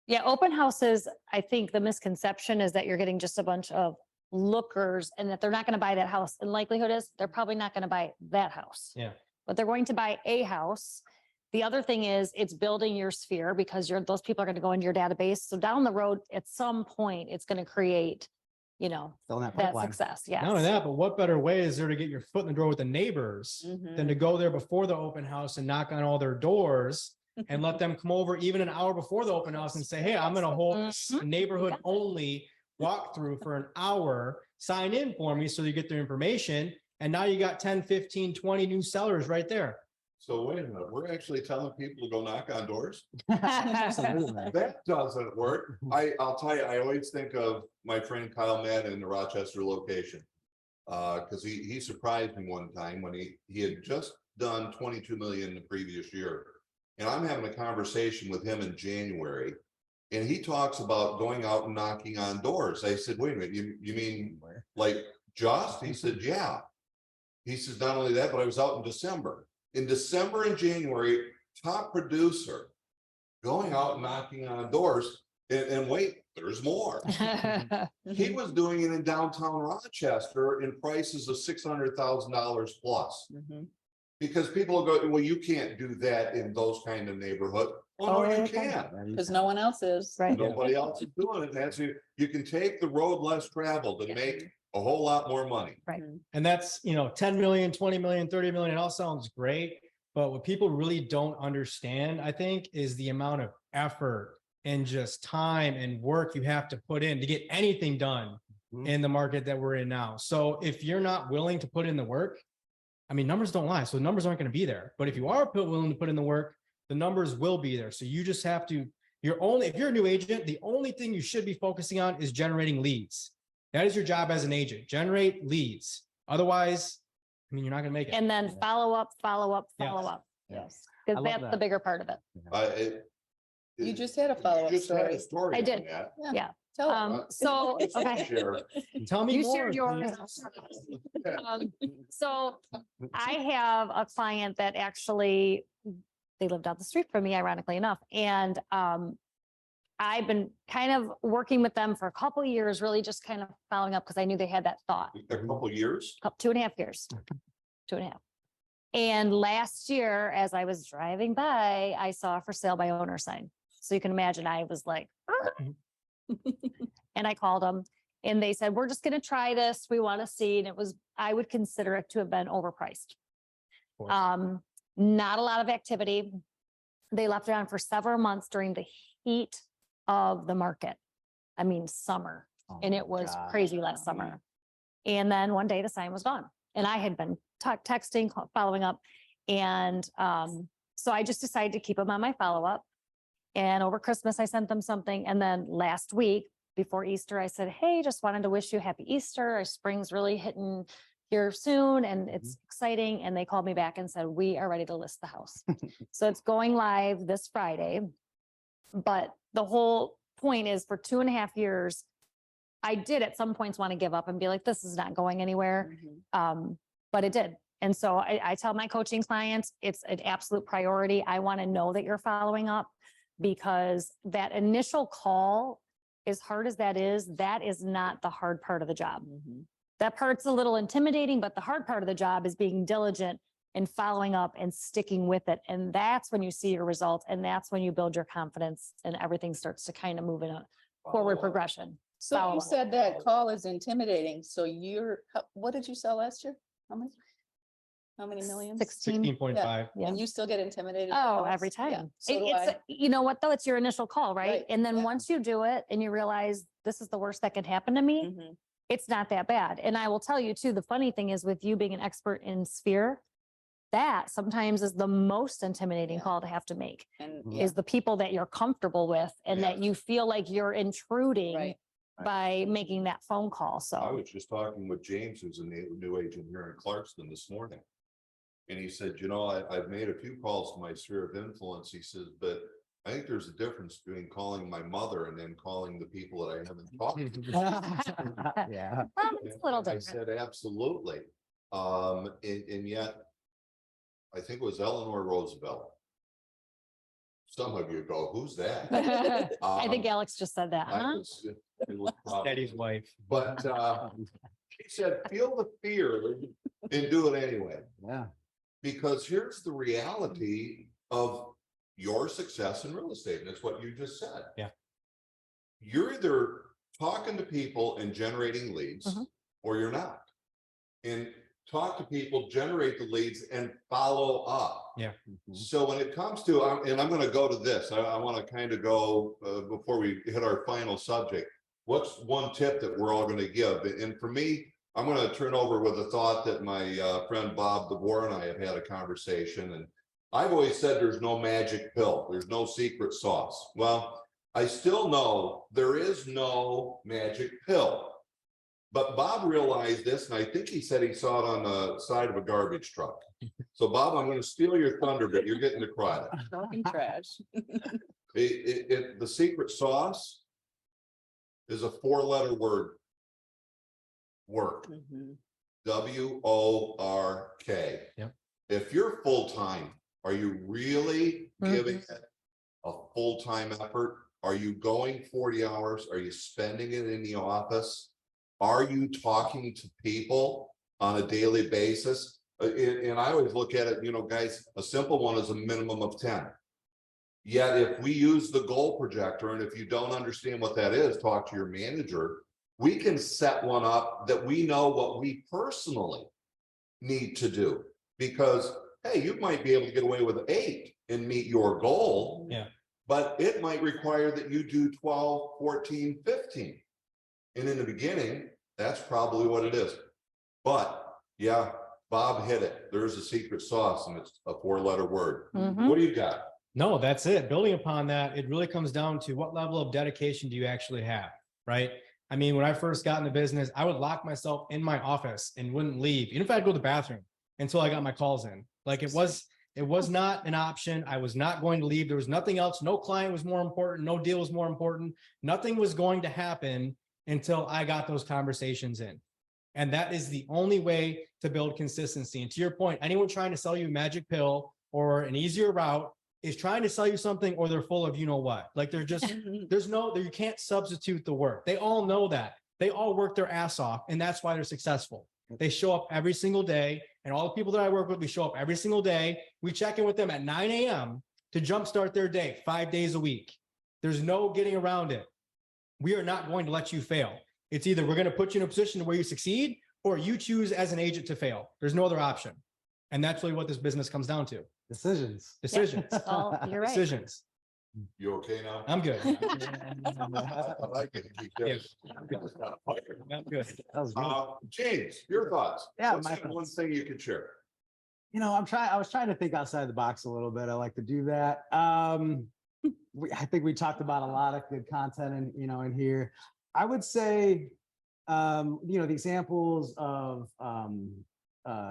Yeah, open houses, I think the misconception is that you're getting just a bunch of lookers and that they're not going to buy that house. And likelihood is they're probably not going to buy that house. Yeah. But they're going to buy a house. The other thing is it's building your sphere because those people are going to go into your database. So down the road, at some point, it's going to create, Fill in that that pipeline. success. Yes. Not only that, but what better way is there to get your foot in the door with the neighbors than to go there before the open house and knock on all their doors and let them come over even an hour before the open house and say, hey, I'm going to hold this Mhm. neighborhood only walkthrough for an hour, sign in for me so you get their information. And now you got 10, 15, 20 new sellers right there. So wait a minute, we're actually telling people to go knock on doors? Absolutely. That doesn't work. I'll tell you, I always think of my friend Kyle Madden in the Rochester location. Cause he surprised me one time when he had just done 22 million the previous year. And I'm having a conversation with him in January. And he talks about going out and knocking on doors. I said, wait a minute, you mean like just? He said, yeah. He says, not only that, but I was out in December. In December and January, top producer going out and knocking on doors. And wait, there's more. He was doing it in downtown Rochester in prices of $600,000 plus. Mhm. Because people will go, well, you can't do that in those kind of neighborhood. Well, Oh, no, you okay. can. Cause no one else is. Right. Nobody else is doing it. That's you can take the road less traveled and Yeah. make a whole lot more money. And that's, 10 million, 20 million, 30 million, it all sounds great. But what people really don't understand, I think, is the amount of effort and just time and work you have to put in to get anything done Mhm. in the market that we're in now. So if you're not willing to put in the work, I mean, numbers don't lie. So the numbers aren't going to be there. But if you are willing to put in the work, the numbers will be there. So you just have to, if you're a new agent, the only thing you should be focusing on is generating leads. That is your job as an agent, generate leads. Otherwise, I mean, you're not going to make it. And then follow up, follow up, Yes. follow up. Yes. Because I love that's the that. bigger part of it. You just had a follow-up You just had a story. story I on did. that. Yeah. Tell them. So, okay. Share. Tell me You more. shared yours. So I have a client that actually, they lived down the street from me, ironically enough. And I've been kind of working with them for a couple of years, really just kind of following up because I knew they had that thought. A couple of years. 2.5 years, 2.5. And last year, as I was driving by, I saw a for sale by owner sign. So you can imagine I was like, and I called them and they said, we're just going to try this. We want to see. And it was, I would consider it to have been overpriced. course. Not a lot of activity. They left it on for several months during the heat of the market. I mean, summer, and it was crazy last summer. And then one day the sign was gone and I had been texting, following up. And so I just decided to keep them on my follow-up. And over Christmas, I sent them something. And then last week before Easter, I said, hey, just wanted to wish you a happy Easter. Our spring's really hitting here soon and it's exciting. And they called me back and said, we are ready to list the house. So it's going live this Friday. But the whole point is for 2.5 years, I did at some points want to give up and be like, this is not going anywhere. Mhm. But it did. And so I tell my coaching clients, it's an absolute priority. I want to know that you're following up because that initial call, as hard as that is not the hard part of the job. Mhm. That part's a little intimidating, but the hard part of the job is being diligent and following up and sticking with it. And that's when you see your results. And that's when you build your confidence and everything starts to kind of move in a forward progression. So Follow you up. said that call is intimidating. So what did you sell last year? How much? How many millions? 16. 16.5. Yeah. And you still get intimidated? by Oh, calls? every Yeah, time. So do It's, I. you know what, though? It's your initial call, right? Right, And then yeah. once you do it and you realize this is the worst that can happen to me, Mhm. it's not that bad. And I will tell you too, the funny thing is with you being an expert in Sphere, that sometimes is the most intimidating Yeah. call to have to make, And Mhm. yeah, is the people that you're comfortable with and that Yes. you feel like you're intruding right. by making that phone call. I So, was just talking with James, who's a new agent here in Clarkston this morning. And he said, I've made a few calls to my sphere of influence. He says, but I think there's a difference between calling my mother and then calling the people that I haven't talked to. Yeah. it's a little I different. said, absolutely. And yet, I think it was Eleanor Roosevelt. Some of you go, who's that? I think Alex just said that, I huh? was- it was probably- Daddy's wife. But she said, feel the fear and do it anyway. Yeah. Because here's the reality of your success in real estate, and it's what you just said. Yeah. You're either talking to people and generating leads, Mhm. or you're not. And talk to people, generate the leads, and follow up. Yeah. So when it comes to, and I'm gonna go to this, I want to kind of go, before we hit our final subject. What's one tip that we're all gonna give? And for me, I'm gonna turn over with a thought that my friend Bob DeBoer and I have had a conversation, and I've always said there's no magic pill, there's no secret sauce. Well, I still know there is no magic pill. But Bob realized this, and I think he said he saw it on the side of a garbage truck. So Bob, I'm gonna steal your thunder, but you're getting the credit. Talking trash. The secret sauce is a 4-letter word. Work, Mhm. WORK. Yep. If you're full-time, are you really giving it a full-time effort? Are you going 40 hours? Are you spending it in the office? Are you talking to people on a daily basis? And I always look at it, guys, a simple one is a minimum of 10. Yet if we use the goal projector, and if you don't understand what that is, talk to your manager, we can set one up that we know what we personally need to do. Because, hey, you might be able to get away with 8 and meet your goal. Yeah. But it might require that you do 12, 14, 15. And in the beginning, that's probably what it is. But yeah, Bob hit it. There's a secret sauce and it's a 4-letter word. Mhm. What do you got? No, that's it. Building upon that, it really comes down to what level of dedication do you actually have, right? I mean, when I first got in the business, I would lock myself in my office and wouldn't leave, even if I had to go to the bathroom until I got my calls in. Like it was not an option. I was not going to leave. There was nothing else. No client was more important. No deal was more important. Nothing was going to happen until I got those conversations in. And that is the only way to build consistency. And to your point, anyone trying to sell you a magic pill or an easier route is trying to sell you something, or they're full of, you know what, like they're just, you can't substitute the work. They all know that. They all work their ass off, and that's why they're successful. They show up every single day, and all the people that I work with, we show up every single day. We check in with them at 9 a.m. to jumpstart their day 5 days a week. There's no getting around it. We are not going to let you fail. It's either we're going to put you in a position where you succeed, or you choose as an agent to fail. There's no other option. And that's really what this business comes down to. Decisions. Decisions. Oh, you're right. Decisions. You okay now? I'm good. I like it. Keep doing it. I'm good. That was good. James, your thoughts? Yeah, What's my that one thoughts. thing you can share? I was trying to think outside the box a little bit. I like to do that. I think we talked about a lot of good content in here. I would say, the examples of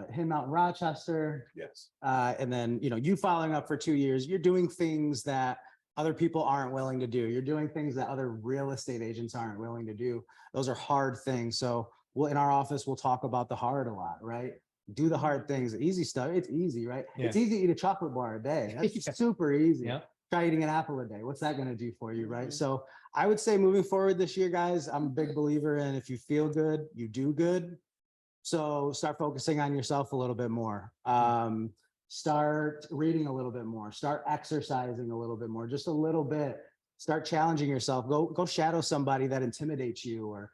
him out in Rochester, Yes. and then, you following up for 2 years, you're doing things that other people aren't willing to do. You're doing things that other real estate agents aren't willing to do. Those are hard things. So in our office, we'll talk about the hard a lot, right? Do the hard things, the easy stuff. It's easy, right? Yeah. It's easy to eat a chocolate bar a day. That's Yeah. super easy. Yeah. Try eating an apple a day. What's that going to do for you, right? Mhm. So I would say moving forward this year, guys, I'm a big believer in if you feel good, you do good. So start focusing on yourself a little bit more. Start reading a little bit more. Start exercising a little bit more, just a little bit. Start challenging yourself. Go shadow somebody that intimidates you, or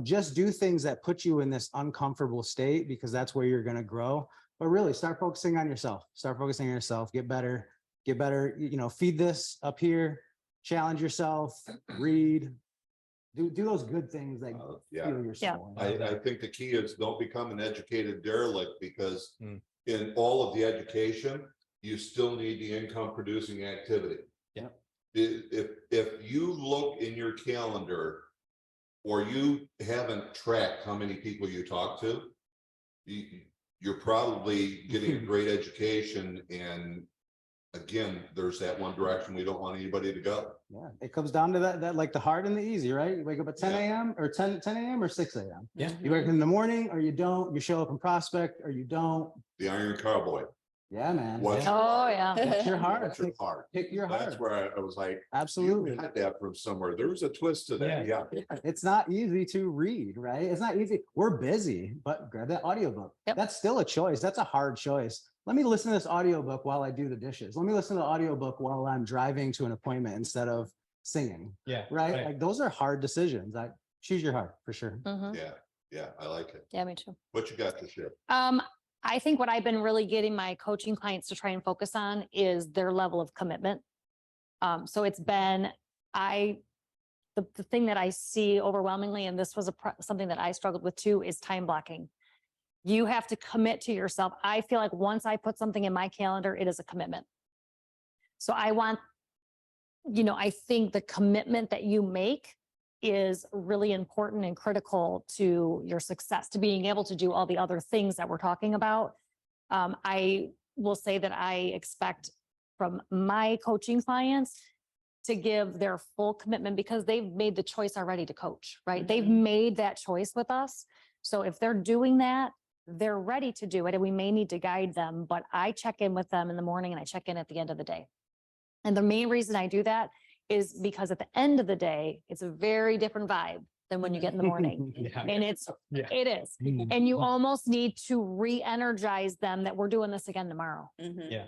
just do things that put you in this uncomfortable state, because that's where you're going to grow. But really, start focusing on yourself. Start focusing on yourself. Get better. Feed this up here. Challenge yourself. Read. Do those good things that Yeah. fuel your Yeah. soul. I think the key is don't become an educated derelict, because Mm. in all of the education, you still need the income producing activity. Yeah. If you look in your calendar, or you haven't tracked how many people you talk to, you're probably getting a great education. And again, there's that one direction we don't want anybody to go. Yeah, it comes down to that like the hard and the easy, right? You wake up at 10 a.m. or 10 a.m. or 6 a.m. Yeah. You wake up in the morning or you don't. You show up in prospect or you don't. The Iron Cowboy. Yeah, man. What's Yeah. Oh, yeah. What's your heart? What's your heart? Pick your That's heart. where I was like, Absolutely. you had that from somewhere. There was a twist to that. Yeah. It's not easy to read, right? It's not easy. We're busy, but grab that audiobook. Yep. That's still a choice. That's a hard choice. Let me listen to this audiobook while I do the dishes. Let me listen to the audiobook while I'm driving to an appointment instead of singing, Yeah. right? Like those are hard decisions. Choose your heart for sure. Mhm. Yeah, I like it. Yeah, me too. What you got to share? I think what I've been really getting my coaching clients to try and focus on is their level of commitment. So it's been, the thing that I see overwhelmingly, and this was something that I struggled with too, is time blocking. You have to commit to yourself. I feel like once I put something in my calendar, it is a commitment. So I want, I think the commitment that you make is really important and critical to your success, to being able to do all the other things that we're talking about. I will say that I expect from my coaching clients to give their full commitment because they've made the choice already to coach, right? They've Mhm. made that choice with us. So if they're doing that, they're ready to do it and we may need to guide them, but I check in with them in the morning and I check in at the end of the day. And the main reason I do that is because at the end of the day, it's a very different vibe than when you get in the morning. Yeah. And it is. Mhm. And you almost need to re-energize them that we're doing this again tomorrow. Mhm. Yeah.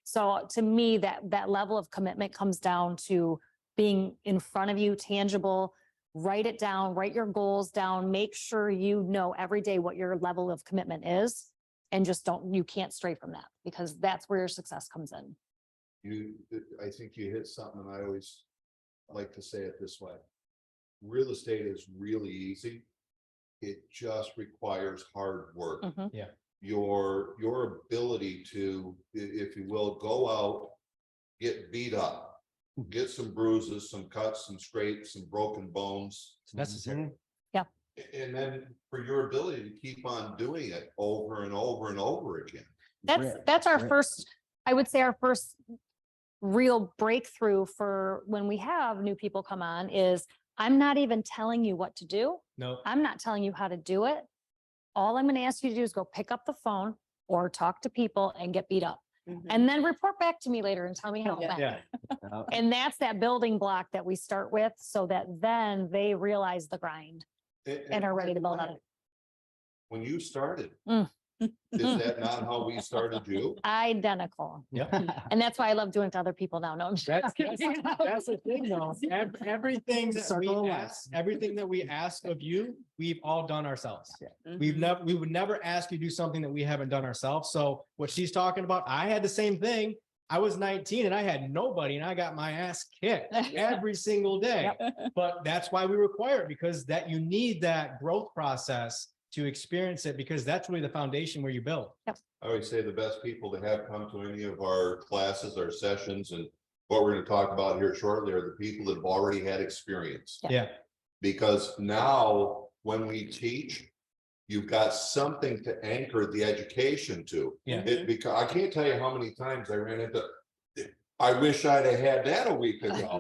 So to me, that level of commitment comes down to being in front of you, tangible, write it down, write your goals down, make sure you know every day what your level of commitment is. And just you can't stray from that because that's where your success comes in. I think you hit something, and I always like to say it this way. Real estate is really easy. It just requires hard work. Mhm. Your ability to, if you will, go out, get beat up, get some bruises, some cuts, some scrapes, some broken bones. It's necessary. And then for your ability to keep on doing it over and over and over again. That's our first, I would say our first real breakthrough for when we have new people come on is I'm not even telling you what to do. No, I'm not telling you how to do it. All I'm going to ask you to do is go pick up the phone or talk to people and get beat up Mhm. and then report back to me later and tell me how it Yeah. went. yeah, And that's that building block that we start with so that then they realize the grind and are ready to build on it. When you started, Mm. is that not how we started you? Identical. yeah. And that's why I love doing it to other people now. No, I'm just That's kidding. the thing though. Everything that Circle of we life. ask, everything that we ask of you, we've all done ourselves. Mhm. We would never ask you to do something that we haven't done ourselves. So what she's talking about, I had the same thing. I was 19 and I had nobody and I got my ass kicked every single day. But that's why we require it because that you need that growth process to experience it because that's really the foundation where you build. I always say the best people to have come to any of our classes, our sessions, and what we're going to talk about here shortly are the people that have already had experience. Yeah. Because now when we teach, you've got something to anchor the education to. Yeah. Because I can't tell you how many times I ran into, I wish I'd have had that a week ago.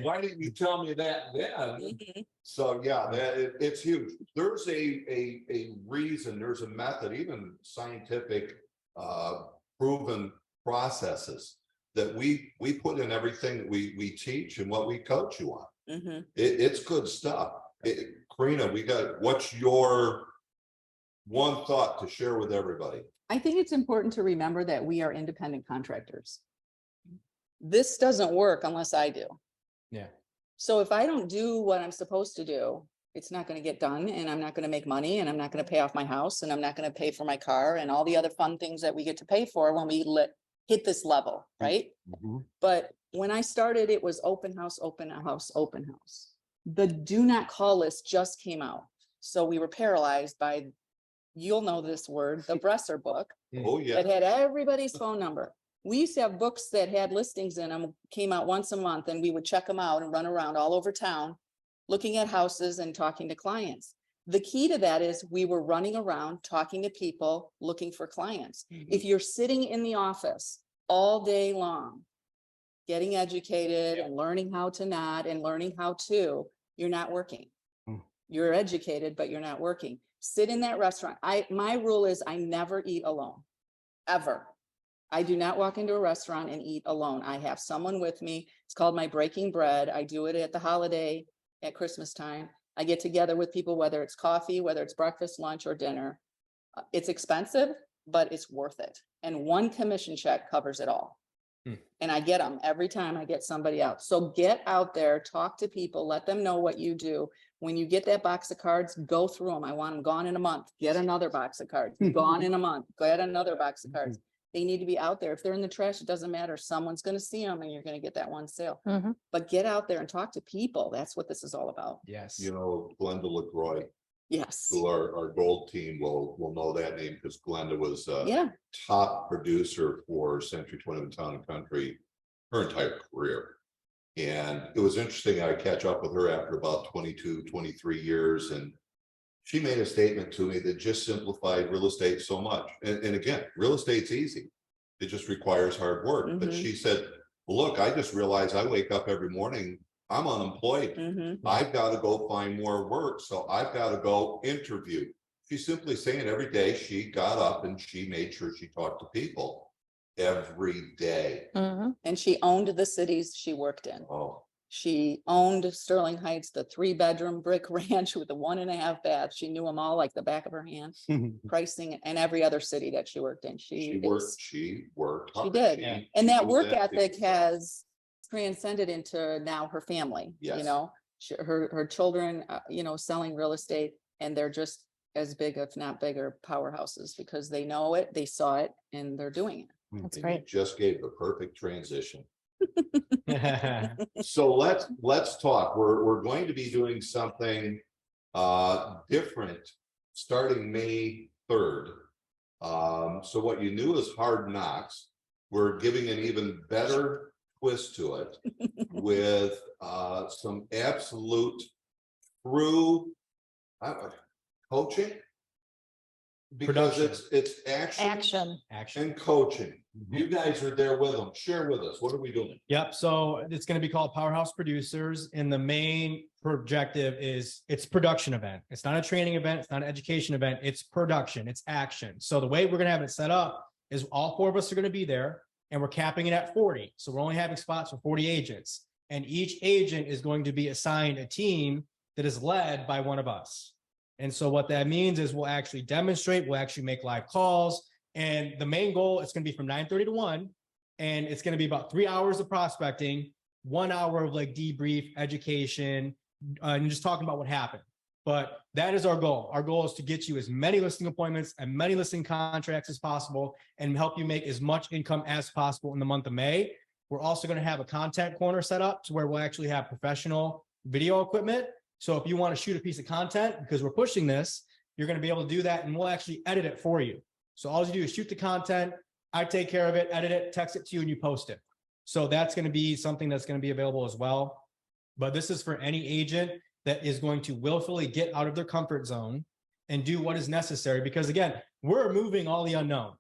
Why didn't you tell me that then? Mhm. So yeah, it's huge. There's a reason, there's a method, even scientific proven processes that we put in everything that we teach and what we coach you on. Mhm. It's good stuff. Karina, what's your one thought to share with everybody? I think it's important to remember that we are independent contractors. This doesn't work unless I do. Yeah. So if I don't do what I'm supposed to do, it's not going to get done and I'm not going to make money and I'm not going to pay off my house and I'm not going to pay for my car and all the other fun things that we get to pay for when we hit this level, right? But when I started, it was open house, open house, open house. The do not call list just came out. So we were paralyzed by, you'll know this word, the Bresser book Oh, yeah. that had everybody's phone number. We used to have books that had listings in them, came out once a month, and we would check them out and run around all over town, looking at houses and talking to clients. The key to that is we were running around, talking to people, looking for clients. If you're sitting in the office all day long, getting educated and learning how to not and learning how to, you're not working. You're educated, but you're not working. Sit in that restaurant. My rule is I never eat alone, ever. I do not walk into a restaurant and eat alone. I have someone with me. It's called my breaking bread. I do it at the holiday, at Christmas time. I get together with people, whether it's coffee, whether it's breakfast, lunch, or dinner. It's expensive, but it's worth it. And one commission check covers it all. And I get them every time I get somebody out. So get out there, talk to people, let them know what you do. When you get that box of cards, go through them. I want them gone in a month. Get another box of cards. Gone in a month. Get another box of cards. They need to be out there. If they're in the trash, it doesn't matter. Someone's going to see them and you're going to get that one sale. Mhm. But get out there and talk to people. That's what this is all about. Yes. You know, Glenda LaCroix, Yes. who our gold team will know that name because Glenda was Yeah. top producer for Century 21 Town and Country her entire career. And it was interesting. I catch up with her after about 22, 23 years. And she made a statement to me that just simplified real estate so much. And again, real estate's easy. It just requires hard work. But Mhm. she said, well, look, I just realized I wake up every morning, I'm unemployed. Mhm. I've got to go find more work, so I've got to go interview. She's simply saying every day she got up and she made sure she talked to people every day. Mhm. And she owned the cities she worked in. Oh, She owned Sterling Heights, the 3-bedroom brick ranch with a 1.5 bath. She knew them all like the back of her hand, pricing and every other city that she worked in. she She worked, is, she worked. she hard. did. Yeah. And that knew work that ethic people- has transcended into now her family, you Yes. know? Her children, you know, selling real estate, and they're just as big, if not bigger, powerhouses because they know it, they saw it, and they're doing it. That's And you great. just gave the perfect transition. So let's talk. We're going to be doing something different starting May 3rd. So what you knew is Hard Knocks, we're giving an even better twist to it with some absolute true coaching. Because it's action Action. and coaching. You guys are there with them. Share with us. What are we doing? Yep. So it's going to be called Powerhouse Producers. And the main projective is it's production event. It's not a training event. It's not an education event. It's production. It's action. So the way we're going to have it set up is all 4 of us are going to be there and we're capping it at 40. So we're only having spots for 40 agents. And each agent is going to be assigned a team that is led by one of us. And so what that means is we'll actually demonstrate, we'll actually make live calls. And the main goal is going to be from 9:30 to 1. And it's going to be about 3 hours of prospecting, 1 hour of like debrief, education, and just talking about what happened. But that is our goal. Our goal is to get you as many listing appointments and many listing contracts as possible and help you make as much income as possible in the month of May. We're also going to have a content corner set up to where we'll actually have professional video equipment. So if you want to shoot a piece of content, because we're pushing this, you're going to be able to do that and we'll actually edit it for you. So all you do is shoot the content, I take care of it, edit it, text it to you, and you post it. So that's going to be something that's going to be available as well. But this is for any agent that is going to willfully get out of their comfort zone and do what is necessary. Because again, we're moving all the unknown.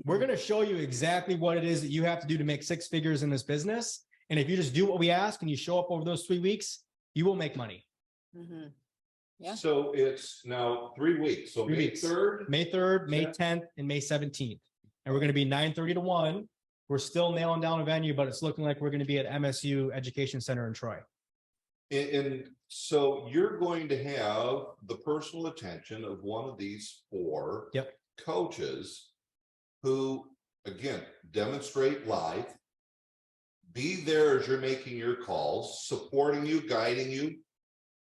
We're going to show you exactly what it is that you have to do to make 6 figures in this business. And if you just do what we ask and you show up over those 3 weeks, you will make money. Mhm. Yeah. So it's now 3 weeks. So 3 May weeks. 3rd. May 3rd, May Yeah. 10th, and May 17th. And we're going to be 9:30 to 1. We're still nailing down a venue, but it's looking like we're going to be at MSU Education Center in Troy. And so you're going to have the personal attention of one of these 4 Yep. coaches who, again, demonstrate live, be there as you're making your calls, supporting you, guiding you,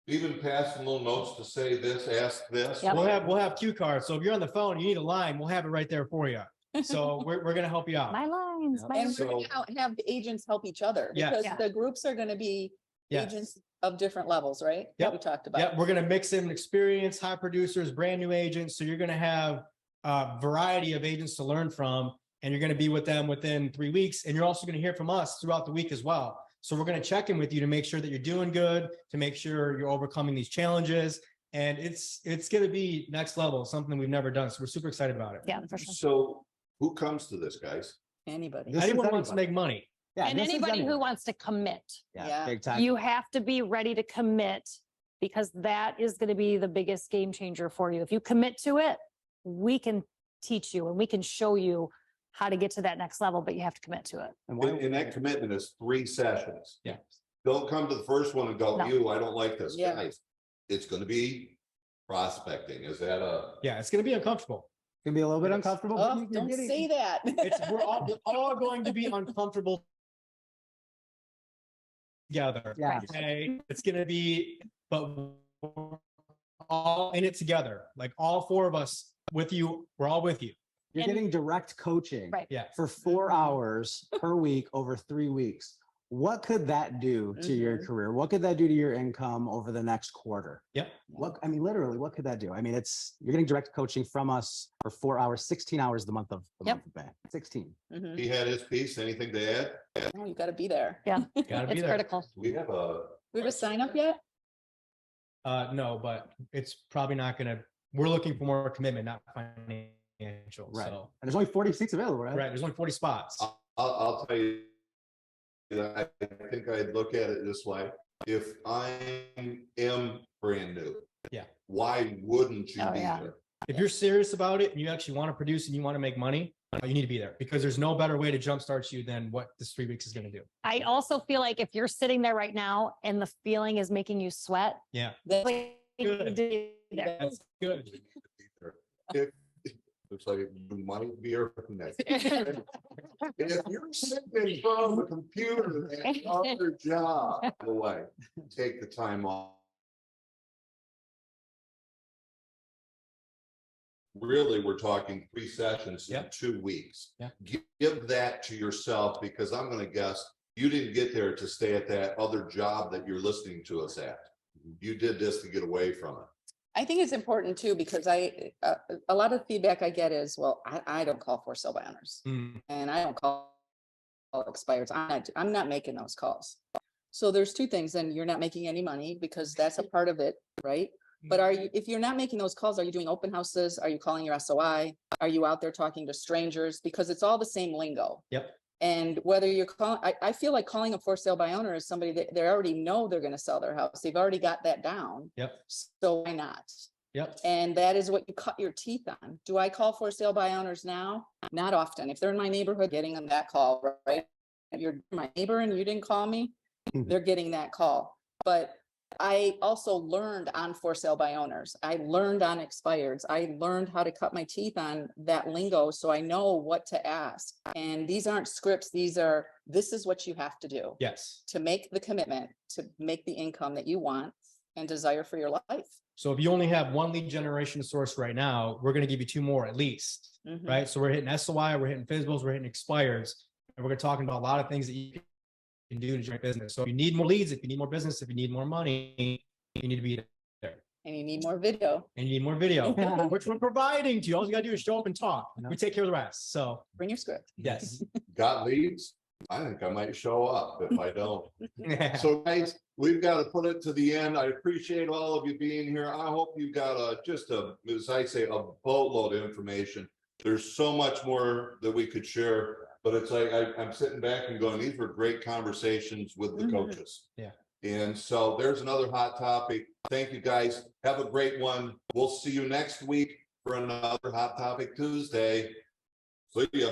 even passing little notes to say this, ask this. Yep. We'll have cue cards. So if you're on the phone, and you need a line, we'll have it right there for you. So we're going to help you out. My lines, Yep. my And lines. we're gonna have agents help each other Yes. because Yeah. the groups are gonna be Yes. agents of different levels, right? That Yep. We talked about. Yep, we're going to mix in experienced high producers, brand new agents. So you're going to have a variety of agents to learn from, and you're going to be with them within 3 weeks. And you're also going to hear from us throughout the week as well. So we're going to check in with you to make sure that you're doing good, to make sure you're overcoming these challenges. And it's going to be next level, something we've never done. So we're super excited about it. Yeah, for sure. So who comes to this, guys? Anybody. This is Anyone wants to anybody. make money. Yeah, And this is anybody who anyone. wants to commit, Yeah. Big time. you have to be ready to commit because that is going to be the biggest game changer for you. If you commit to it, we can teach you and we can show you how to get to that next level, but you have to commit to it. And why- And that commitment is 3 sessions. Yeah. Don't come to the first one and go, No. I don't like this, Yeah. guys. It's gonna be prospecting. Is that Yeah, it's going to be uncomfortable. Can be a little bit Yes. uncomfortable. but Oh, you're don't getting- say that. We're all going to be uncomfortable together. Yeah. Okay, it's going to be, but we're all in it together. Like all 4 of us with you, we're all with you. You're And- getting direct coaching Right. Yeah. for 4 hours per week over 3 weeks. What could that do to your Mhm. career? What could that do to your income over the next quarter? Yep. What, I mean, literally, what could that do? I mean, you're getting direct coaching from us for 4 hours, 16 hours the month of Yep. May. 16. Mhm. he had his piece? Anything to add? Oh, you gotta be there. Gotta be It's there. critical. We have a, We have a sign up yet? No, but it's probably not going to, we're looking for more commitment, not financial. Right. So, And there's only 40 seats available, right? right. There's only 40 spots. I'll tell you I think I'd look at it this way. If I am brand new. Yeah. Why wouldn't you Oh, be yeah. there? If you're serious about it and you actually want to produce and you want to make money, you need to be there because there's no better way to jumpstart you than what this 3 weeks is going to do. I also feel like if you're sitting there right now and the feeling is making you sweat. Yeah. That's you need to be there. That's good. If, looks like you might be our next. If you're sitting in front of a computer and other job, by the way, take the time off. Really, we're talking 3 sessions in Yep. 2 weeks. Yeah. Give that to yourself because I'm gonna guess you didn't get there to stay at that other job that you're listening to us at. You did this to get away from it. I think it's important too, because a lot of feedback I get is, well, I don't call for sale by owners Mm, and I don't call expires. I'm not making those calls. So there's 2 things, and you're not making any money because that's a part of it, right? But if you're not making those calls, are you doing open houses? Are you calling your SOI? Are you out there talking to strangers? Because it's all the same lingo. Yep. And whether you're calling, I feel like calling a for sale by owner is somebody that they already know they're going to sell their house. They've already got that down. Yep. So why not? Yep. And that is what you cut your teeth on. Do I call for sale by owners now? Not often. If they're in my neighborhood, getting them that call, right? If you're my neighbor and you didn't call me, they're getting that call. But I also learned on for sale by owners. I learned on expireds. I learned how to cut my teeth on that lingo so I know what to ask. And these aren't scripts. This is what you have to do Yes. to make the commitment, to make the income that you want and desire for your life. So if you only have 1 lead generation source right now, we're going to give you 2 more at least, Mhm. right? So we're hitting SOI, we're hitting FISBOs, we're hitting expires, and we're talking about a lot of things that you can do to generate business. So if you need more leads, if you need more business, if you need more money, you need to be there. And you need more video. And you need more video, which we're providing to you. All you got to do is show up and talk. We take care of the rest. So Bring your script. yes. Got leads? I think I might show up if I don't. So guys, we've got to put it to the end. I appreciate all of you being here. I hope you got as I say, a boatload of information. There's so much more that we could share, but it's like, I'm sitting back and going, these were great conversations with the Mhm. coaches. Yeah. And so there's another hot topic. Thank you guys. Have a great one. We'll see you next week for another Hot Topic Tuesday. See ya.